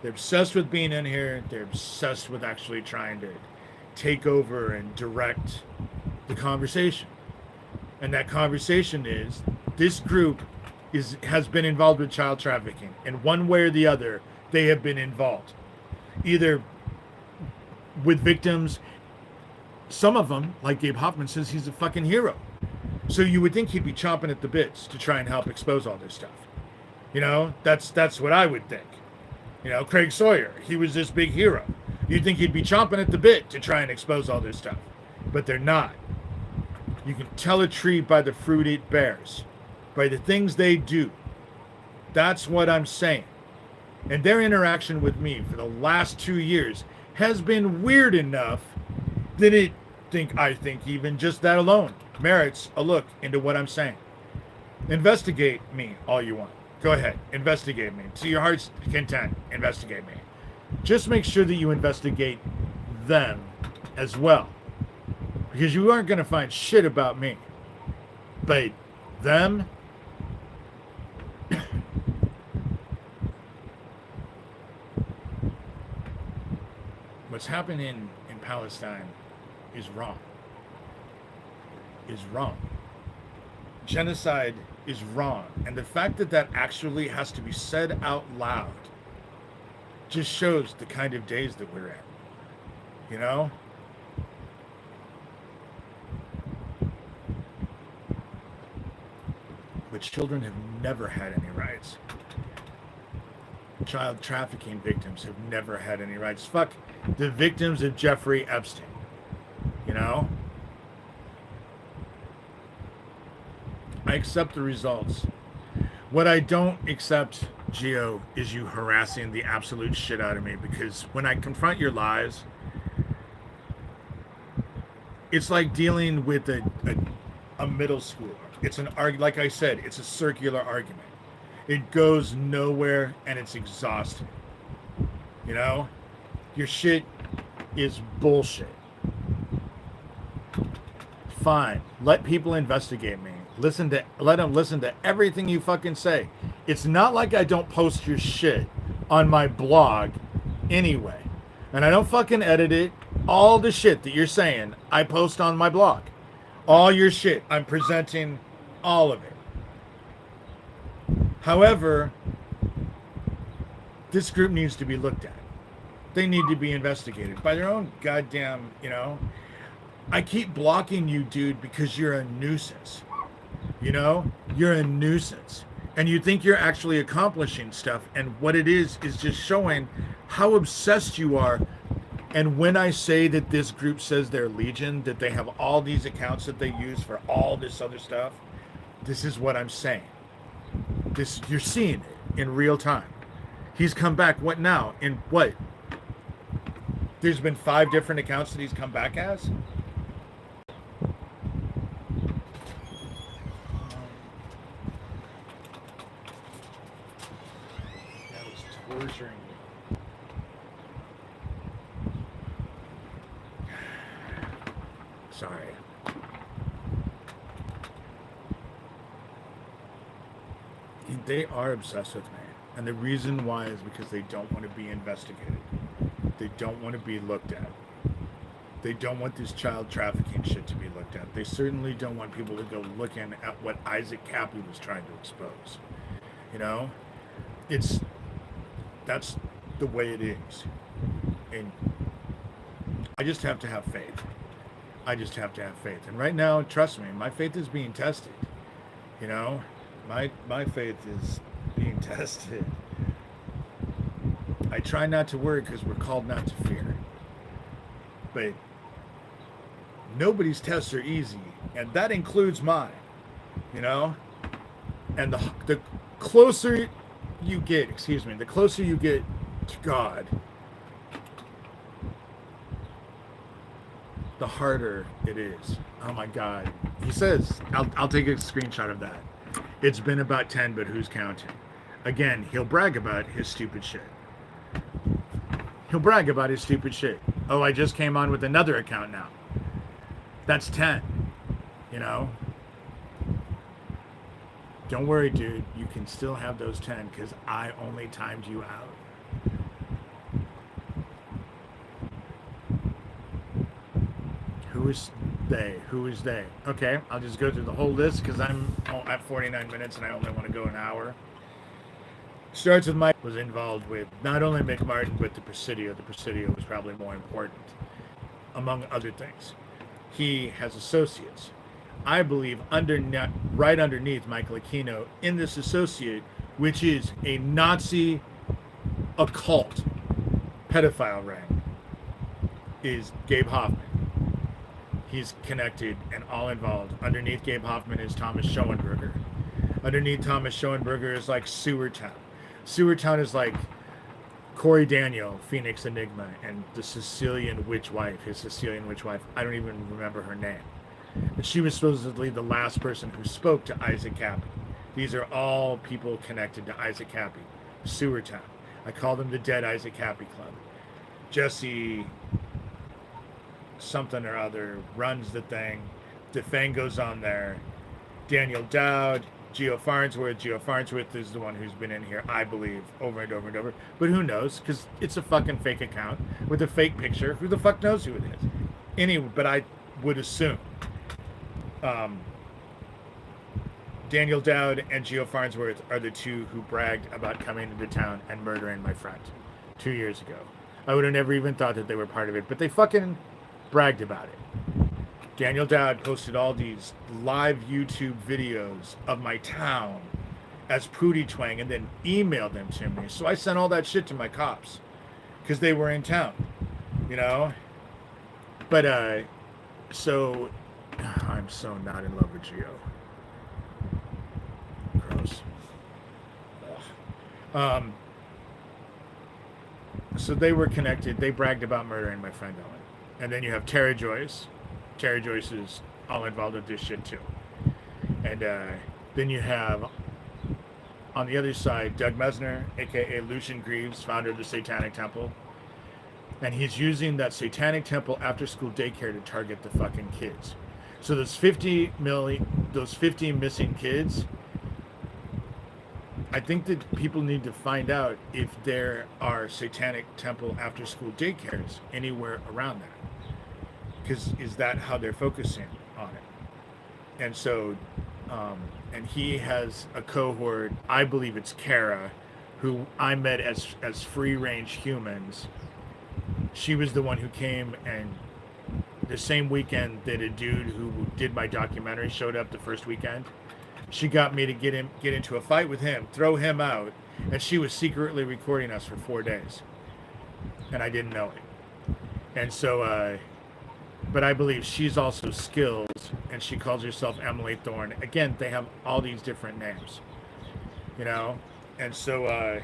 They're obsessed with being in here. They're obsessed with actually trying to take over and direct the conversation. And that conversation is, this group has been involved with child trafficking. And one way or the other, they have been involved. Either with victims, some of them, like Gabe Hoffman, says he's a fucking hero. So you would think he'd be chomping at the bits to try and help expose all this stuff. You know, that's what I would think. You know, Craig Sawyer, he was this big hero. You'd think he'd be chomping at the bit to try and expose all this stuff. But they're not. You can tell a tree by the fruit it bears, by the things they do. That's what I'm saying. And their interaction with me for the last 2 years has been weird enough that I think even just that alone merits a look into what I'm saying. Investigate me all you want. Go ahead, investigate me. To your heart's content, investigate me. Just make sure that you investigate them as well. Because you aren't going to find shit about me. But them, what's happening in Palestine is wrong. Is wrong. Genocide is wrong. And the fact that that actually has to be said out loud just shows the kind of days that we're in. You know? But children have never had any rights. Child trafficking victims have never had any rights. Fuck the victims of Jeffrey Epstein. You know? I accept the results. What I don't accept, Gio, is you harassing the absolute shit out of me, because when I confront your lies, it's like dealing with a middle schooler. It's like I said, it's a circular argument. It goes nowhere and it's exhausting. You know? Your shit is bullshit. Fine. Let people investigate me. Let them listen to everything you fucking say. It's not like I don't post your shit on my blog anyway. And I don't fucking edit it. All the shit that you're saying, I post on my blog. All your shit, I'm presenting all of it. However, this group needs to be looked at. They need to be investigated by their own goddamn, you know. I keep blocking you, dude, because you're a nuisance. You know, you're a nuisance. And you think you're actually accomplishing stuff. And what it is just showing how obsessed you are. And when I say that this group says they're Legion, that they have all these accounts that they use for all this other stuff, this is what I'm saying. This, you're seeing it in real time. He's come back, what now? In what? There's been 5 different accounts that he's come back as? Torturing me. Sorry. They are obsessed with me. And the reason why is because they don't want to be investigated. They don't want to be looked at. They don't want this child trafficking shit to be looked at. They certainly don't want people to go looking at what Isaac Cappy was trying to expose. You know? That's the way it is. And I just have to have faith. I just have to have faith. And right now, trust me, my faith is being tested. You know? My faith is being tested. I try not to worry because we're called not to fear. But nobody's tests are easy. And that includes mine. You know? And the closer you get, the closer you get to God, the harder it is. Oh my God. He says, I'll take a screenshot of that. It's been about 10, but who's counting? Again, he'll brag about his stupid shit. He'll brag about his stupid shit. Oh, I just came on with another account now. That's 10. You know? Don't worry, dude. You can still have those 10 because I only timed you out. Who is they? Who is they? Okay, I'll just go through the whole list because I'm at 49 minutes and I only want to go an hour. Starts with Mike. Was involved with not only McMartin but the Presidio. The Presidio was probably more important, among other things. He has associates. I believe right underneath Michael Aquino in this associate, which is a Nazi occult pedophile ring, is Gabe Hoffman. He's connected and all involved. Underneath Gabe Hoffman is Thomas Schoenberger. Underneath Thomas Schoenberger is like Sewertown. Sewertown is like Corey Daniel, Phoenix Enigma, and the Sicilian witch wife, his Sicilian witch wife. I don't even remember her name. But she was supposedly the last person who spoke to Isaac Cappy. These are all people connected to Isaac Cappy. Sewer Town. I call them the Dead Isaac Cappy Club. Jesse something or other runs the thing. The thing goes on there. Daniel Dowd, Geo Farnsworth. Geo Farnsworth is the one who's been in here, I believe, over and over and over. But who knows? Because it's a fucking fake account with a fake picture. Who the fuck knows who it is? Anyway, but I would assume Daniel Dowd and Geo Farnsworth are the two who bragged about coming into town and murdering my friend 2 years ago. I would have never even thought that they were part of it, but they fucking bragged about it. Daniel Dowd posted all these live YouTube videos of my town as Pootie Twang and then emailed them to me. So I sent all that shit to my cops because they were in town, you know? But, so I'm so not in love with Geo. Gross. So they were connected. They bragged about murdering my friend Owen. And then you have Tara Joyce. Tara Joyce is all involved with this shit too. And then you have, on the other side, Doug Mesner, a.k.a. Lucian Greaves, founder of the Satanic Temple. And he's using that Satanic Temple after-school daycare to target the fucking kids. So those 50 missing kids, I think that people need to find out if there are Satanic Temple after-school daycares anywhere around that. Because is that how they're focusing on it? And so, and he has a cohort, I believe it's Kara, who I met as free-range humans. She was the one who came, and the same weekend that a dude who did my documentary showed up the first weekend, she got me to get into a fight with him, throw him out, and she was secretly recording us for 4 days. And I didn't know it. And so, but I believe she's also skilled, and she calls herself Emily Thorne. Again, they have all these different names, you know? And so,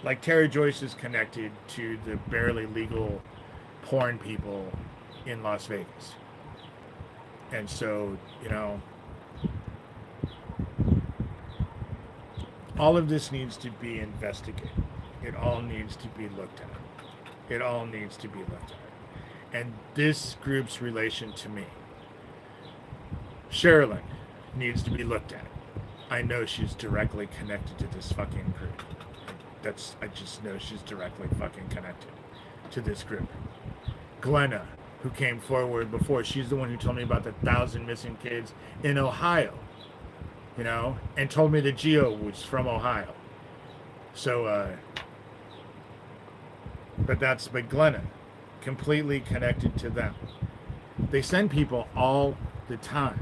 like Tara Joyce is connected to the barely legal porn people in Las Vegas. And so, you know, all of this needs to be investigated. It all needs to be looked at. It all needs to be looked at. And this group's relation to me, Sherilyn, needs to be looked at. I know she's directly connected to this fucking group. I just know she's directly fucking connected to this group. Glenna, who came forward before, she's the one who told me about the 1,000 missing kids in Ohio, you know, and told me that Geo was from Ohio. So, but Glenna, completely connected to them. They send people all the time.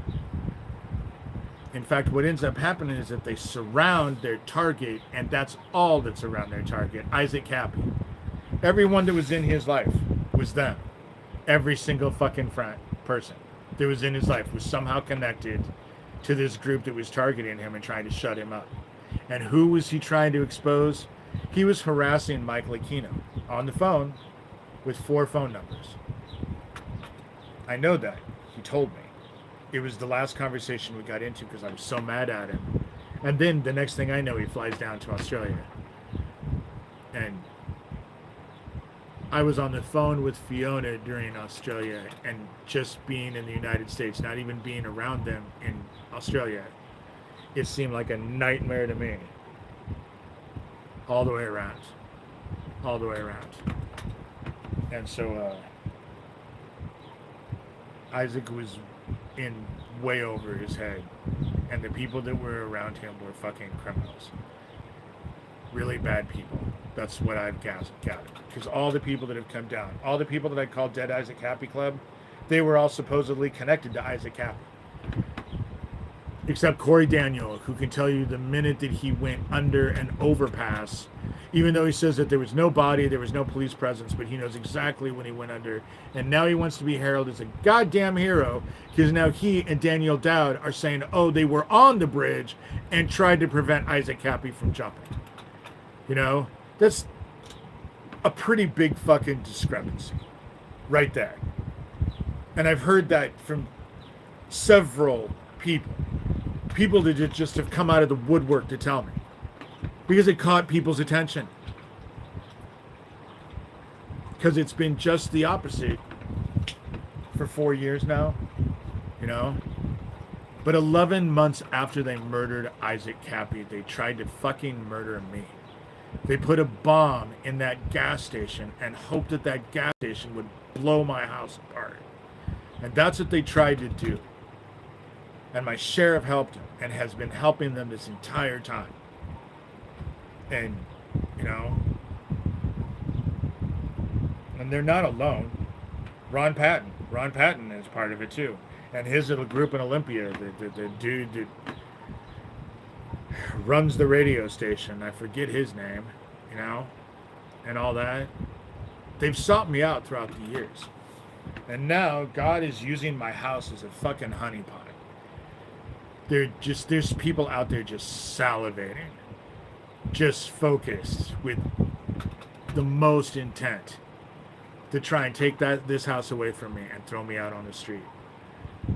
In fact, what ends up happening is that they surround their target, and that's all that's around their target, Isaac Cappy. Everyone that was in his life was them. Every single fucking person that was in his life was somehow connected to this group that was targeting him and trying to shut him up. And who was he trying to expose? He was harassing Mike Aquino on the phone with 4 phone numbers. I know that. He told me. It was the last conversation we got into because I was so mad at him. And then the next thing I know, he flies down to Australia. And I was on the phone with Fiona during Australia, and just being in the United States, not even being around them in Australia, it seemed like a nightmare to me. All the way around. All the way around. And so, Isaac was in way over his head, and the people that were around him were fucking criminals. Really bad people. That's what I've gathered. Because all the people that have come down, all the people that I called Dead Isaac Cappy Club, they were all supposedly connected to Isaac Cappy. Except Corey Daniel, who can tell you the minute that he went under an overpass, even though he says that there was no body, there was no police presence, but he knows exactly when he went under. And now he wants to be heralded as a goddamn hero, because now he and Daniel Dowd are saying, oh, they were on the bridge and tried to prevent Isaac Cappy from jumping. You know, that's a pretty big fucking discrepancy right there. And I've heard that from several people that just have come out of the woodwork to tell me, because it caught people's attention. Because it's been just the opposite for 4 years now, you know. But 11 months after they murdered Isaac Cappy, they tried to fucking murder me. They put a bomb in that gas station and hoped that that gas station would blow my house apart. And that's what they tried to do. And my sheriff helped and has been helping them this entire time. And, you know, and they're not alone. Ron Patton is part of it too. And his little group in Olympia, the dude that runs the radio station, I forget his name, you know, and all that. They've sought me out throughout the years. And now God is using my house as a fucking honeypot. There's people out there just salivating, just focused with the most intent to try and take this house away from me and throw me out on the street.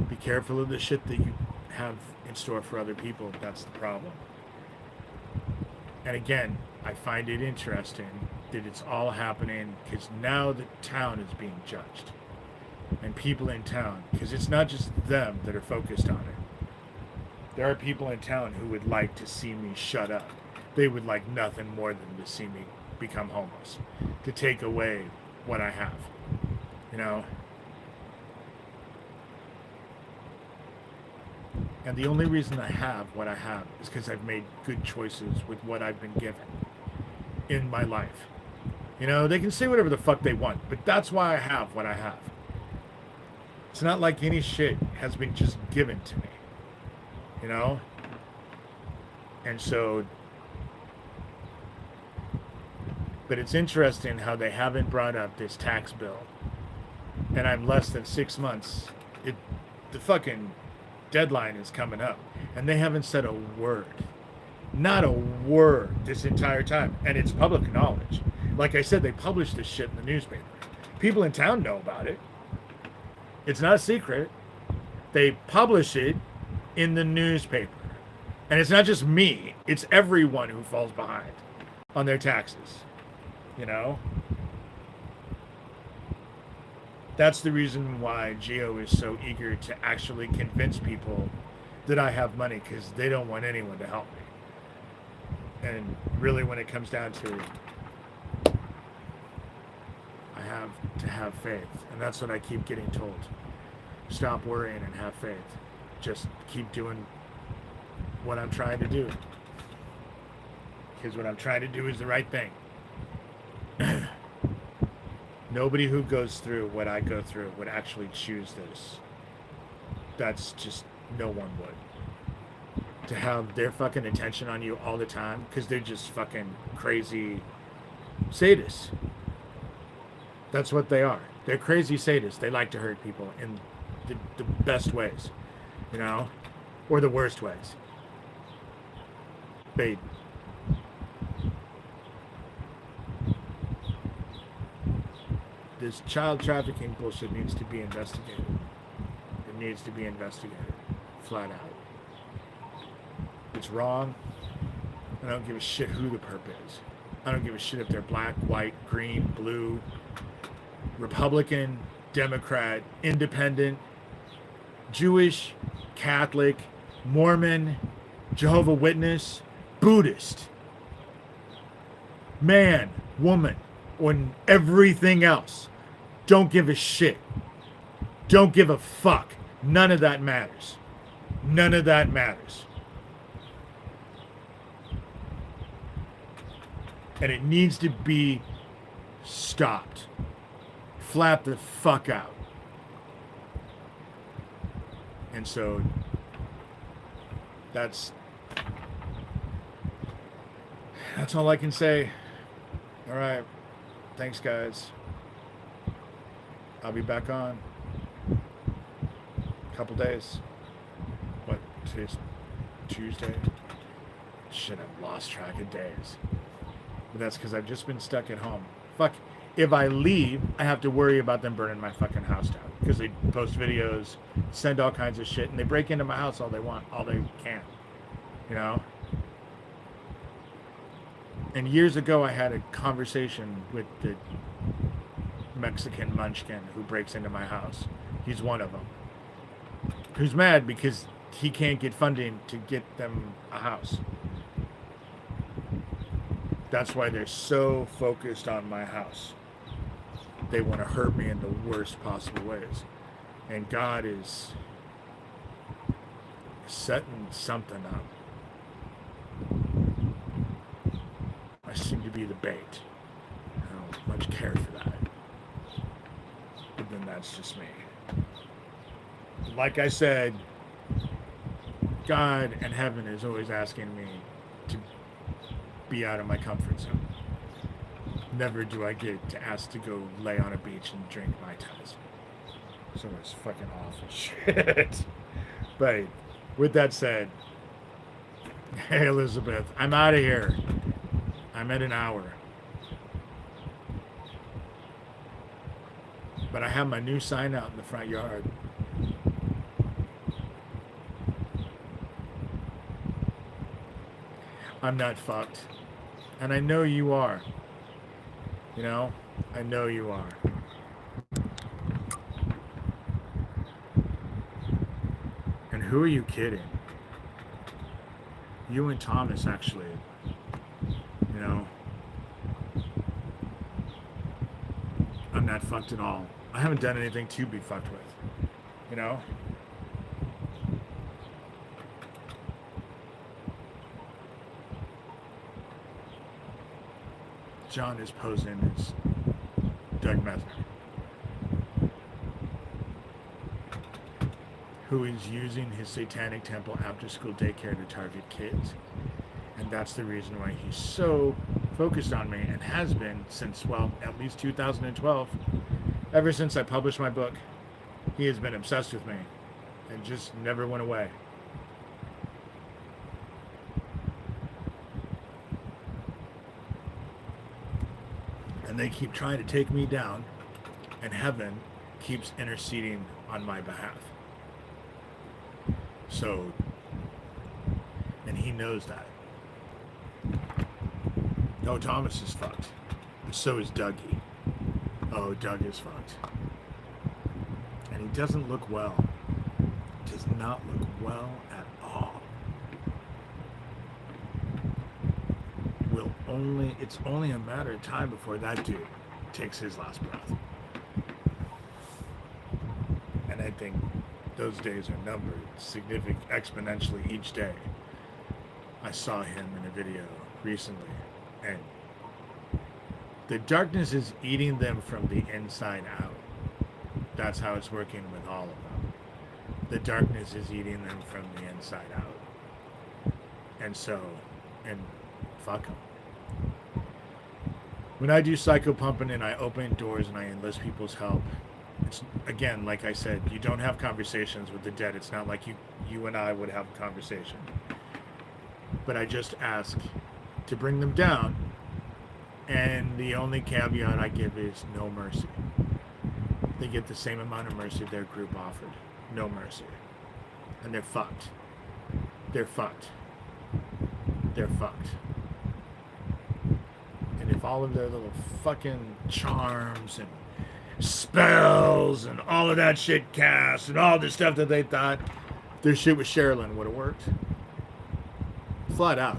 Be careful of the shit that you have in store for other people. That's the problem. And again, I find it interesting that it's all happening because now the town is being judged. And people in town, because it's not just them that are focused on it. There are people in town who would like to see me shut up. They would like nothing more than to see me become homeless, to take away what I have, you know. And the only reason I have what I have is because I've made good choices with what I've been given in my life. You know, they can say whatever the fuck they want, but that's why I have what I have. It's not like any shit has been just given to me, you know? And so, but it's interesting how they haven't brought up this tax bill. And I'm less than 6 months. The fucking deadline is coming up. And they haven't said a word. Not a word this entire time. And it's public knowledge. Like I said, they publish this shit in the newspaper. People in town know about it. It's not a secret. They publish it in the newspaper. And it's not just me. It's everyone who falls behind on their taxes. You know? That's the reason why Gio is so eager to actually convince people that I have money, because they don't want anyone to help me. And really, when it comes down to it, I have to have faith. And that's what I keep getting told. Stop worrying and have faith. Just keep doing what I'm trying to do. Because what I'm trying to do is the right thing. Nobody who goes through what I go through would actually choose this. That's just, no one would. To have their fucking attention on you all the time, because they're just fucking crazy sadists. That's what they are. They're crazy sadists. They like to hurt people in the best ways, you know, or the worst ways. This child trafficking bullshit needs to be investigated. It needs to be investigated, flat out. It's wrong. I don't give a shit who the perp is. I don't give a shit if they're black, white, green, blue, Republican, Democrat, Independent, Jewish, Catholic, Mormon, Jehovah's Witness, Buddhist, man, woman, or everything else. Don't give a shit. Don't give a fuck. None of that matters. None of that matters. And it needs to be stopped. Flat the fuck out. And so that's all I can say. All right. Thanks, guys. I'll be back on a couple days. What, today's Tuesday? Shit, I've lost track of days. But that's because I've just been stuck at home. Fuck. If I leave, I have to worry about them burning my fucking house down. Because they post videos, send all kinds of shit, and they break into my house all they want, all they can. You know? And years ago, I had a conversation with the Mexican munchkin who breaks into my house. He's one of them. Who's mad because he can't get funding to get them a house. That's why they're so focused on my house. They want to hurt me in the worst possible ways. And God is setting something up. I seem to be the bait. I don't much care for that. But then that's just me. Like I said, God and heaven is always asking me to be out of my comfort zone. Never do I get to ask to go lay on a beach and drink Mai Tais. So it's fucking awful shit. But with that said, hey Elizabeth, I'm out of here. I'm at an hour. But I have my new sign out in the front yard. I'm not fucked. And I know you are. You know? I know you are. And who are you kidding? You and Thomas, actually. You know? I'm not fucked at all. I haven't done anything to be fucked with. You know? John is posing as Doug Methner, who is using his satanic temple after school daycare to target kids. And that's the reason why he's so focused on me and has been since, well, at least 2012. Ever since I published my book, he has been obsessed with me and just never went away. And they keep trying to take me down, and heaven keeps interceding on my behalf. So, and he knows that. Oh, Thomas is fucked. And so is Dougie. Oh, Doug is fucked. And he doesn't look well. Does not look well at all. It's only a matter of time before that dude takes his last breath. And I think those days are numbered exponentially each day. I saw him in a video recently, and the darkness is eating them from the inside out. That's how it's working with all of them. The darkness is eating them from the inside out. And fuck them. When I do psychopumping and I open doors and I enlist people's help, it's, again, like I said, you don't have conversations with the dead. It's not like you and I would have a conversation. But I just ask to bring them down, and the only caveat I give is no mercy. They get the same amount of mercy their group offered. No mercy. And they're fucked. They're fucked. They're fucked. And if all of their little fucking charms and spells and all of that shit cast and all the stuff that they thought their shit with Sherilyn would have worked, flat out.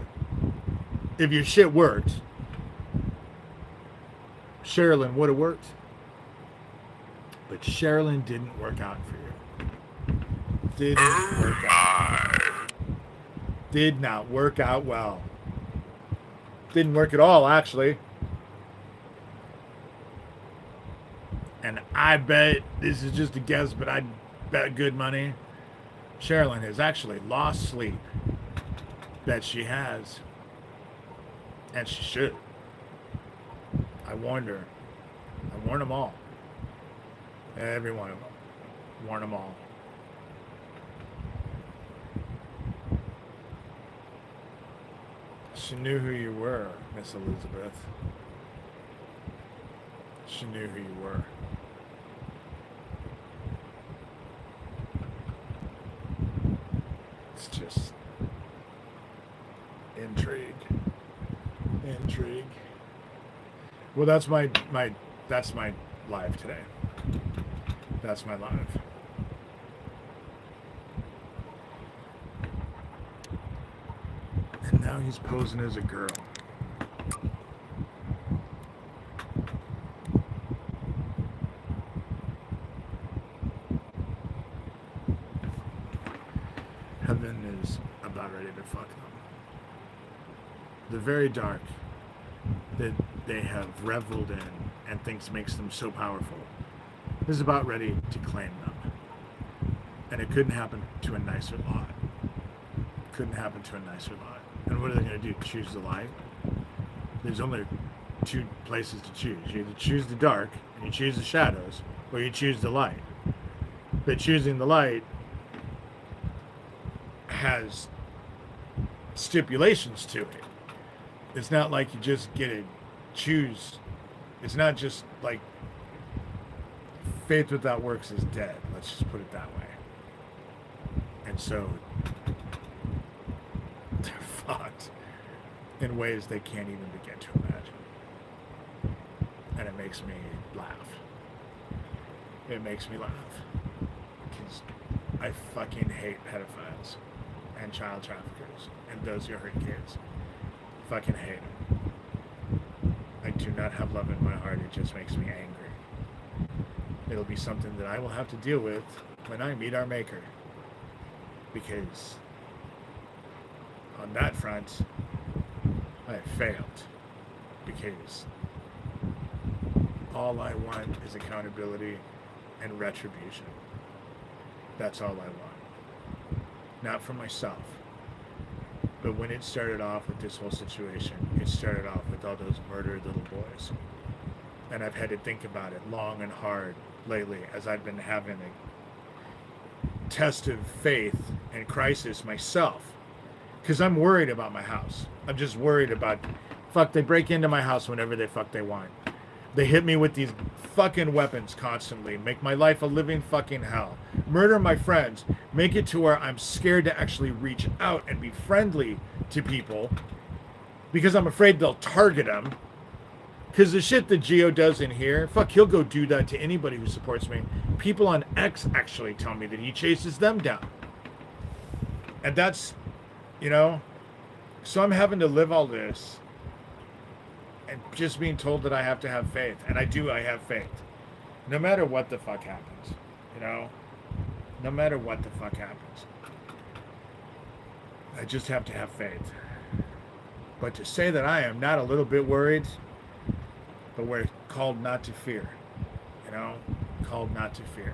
If your shit worked, Sherilyn would have worked. But Sherilyn didn't work out for you. Didn't work out. Did not work out well. Didn't work at all, actually. And I bet, this is just a guess, but I'd bet good money, Sherilyn has actually lost sleep. Bet she has. And she should. I warned her. I warned them all. Every one of them. Warn them all. She knew who you were, Miss Elizabeth. She knew who you were. It's just intrigue. Intrigue. Well, that's my live today. That's my live. And now he's posing as a girl. Heaven is about ready to fuck them. The very dark that they have reveled in and thinks makes them so powerful is about ready to claim them. And it couldn't happen to a nicer lot. Couldn't happen to a nicer lot. And what are they going to do? Choose the light? There's only two places to choose. You either choose the dark and you choose the shadows, or you choose the light. But choosing the light has stipulations to it. It's not like you just get to choose. It's not just like faith without works is dead. Let's just put it that way. And so they're fucked in ways they can't even begin to imagine. And it makes me laugh. It makes me laugh. Because I fucking hate pedophiles and child traffickers and those who hurt kids. Fucking hate them. I do not have love in my heart. It just makes me angry. It'll be something that I will have to deal with when I meet our maker. Because on that front, I have failed. Because all I want is accountability and retribution. That's all I want. Not for myself. But when it started off with this whole situation, it started off with all those murdered little boys. And I've had to think about it long and hard lately as I've been having a test of faith and crisis myself. Because I'm worried about my house. I'm just worried about, they break into my house whenever they want. They hit me with these fucking weapons constantly, make my life a living fucking hell, murder my friends, make it to where I'm scared to actually reach out and be friendly to people because I'm afraid they'll target them. Because the shit that Geo does in here, he'll go do that to anybody who supports me. People on X actually tell me that he chases them down. And that's, so I'm having to live all this and just being told that I have to have faith. And I have faith. No matter what the fuck happens, no matter what the fuck happens. I just have to have faith. But to say that I am not a little bit worried, but we're called not to fear, called not to fear.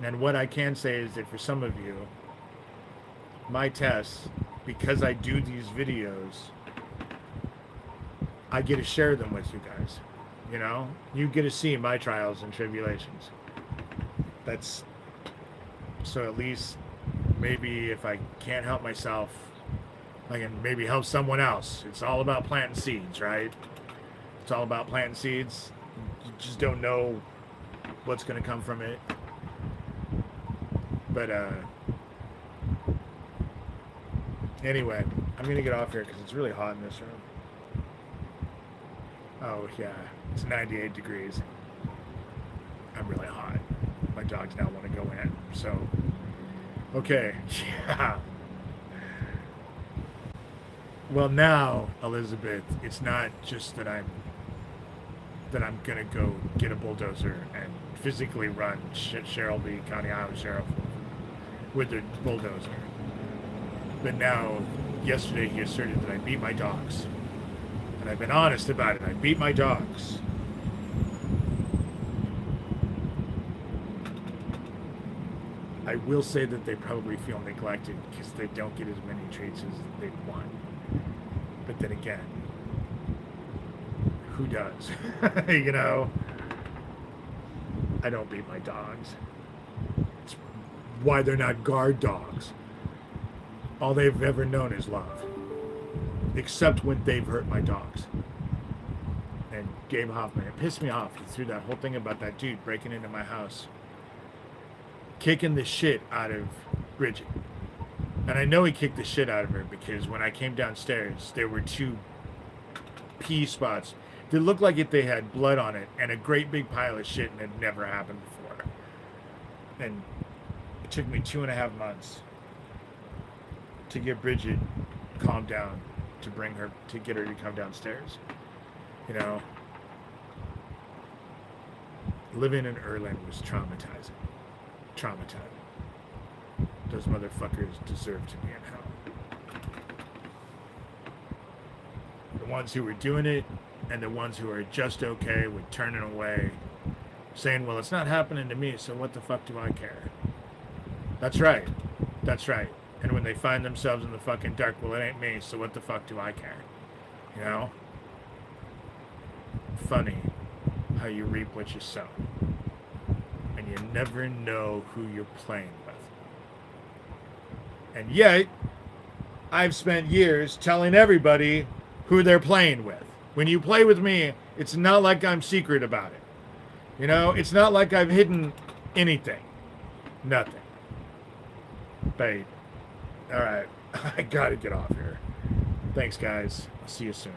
And what I can say is that for some of you, my tests, because I do these videos, I get to share them with you guys. You get to see my trials and tribulations. That's so at least maybe if I can't help myself, I can maybe help someone else. It's all about planting seeds, right? It's all about planting seeds. You just don't know what's going to come from it. But anyway, I'm going to get off here because it's really hot in this room. Oh, yeah. It's 98 degrees. I'm really hot. My dogs now want to go in. So, okay. Yeah. Well, now, Elizabeth, it's not just that I'm going to go get a bulldozer and physically run Cheryl Lee County Iowa Sheriff with the bulldozer. But now, yesterday he asserted that I beat my dogs. And I've been honest about it. I beat my dogs. I will say that they probably feel neglected because they don't get as many treats as they want. But then again, who does? I don't beat my dogs. It's why they're not guard dogs. all they've ever known is love. Except when they've hurt my dogs. And Gabe Hoffman, it pissed me off. He threw that whole thing about that dude breaking into my house, kicking the shit out of Bridget. And I know he kicked the shit out of her because when I came downstairs, there were 2 pee spots that looked like if they had blood on it and a great big pile of shit, and it had never happened before. And it took me 2.5 months to get Bridget calmed down, to get her to come downstairs. You know, living in Erland was traumatizing. Those motherfuckers deserve to be in hell. The ones who were doing it and the ones who are just okay with turning away, saying, well, it's not happening to me, so what the fuck do I care? That's right. And when they find themselves in the fucking dark, well, it ain't me, so what the fuck do I care? You know? Funny how you reap what you sow. And you never know who you're playing with. And yet, I've spent years telling everybody who they're playing with. When you play with me, it's not like I'm secret about it. You know, it's not like I've hidden anything. Nothing. Babe. All right. I gotta get off here. Thanks, guys. I'll see you soon.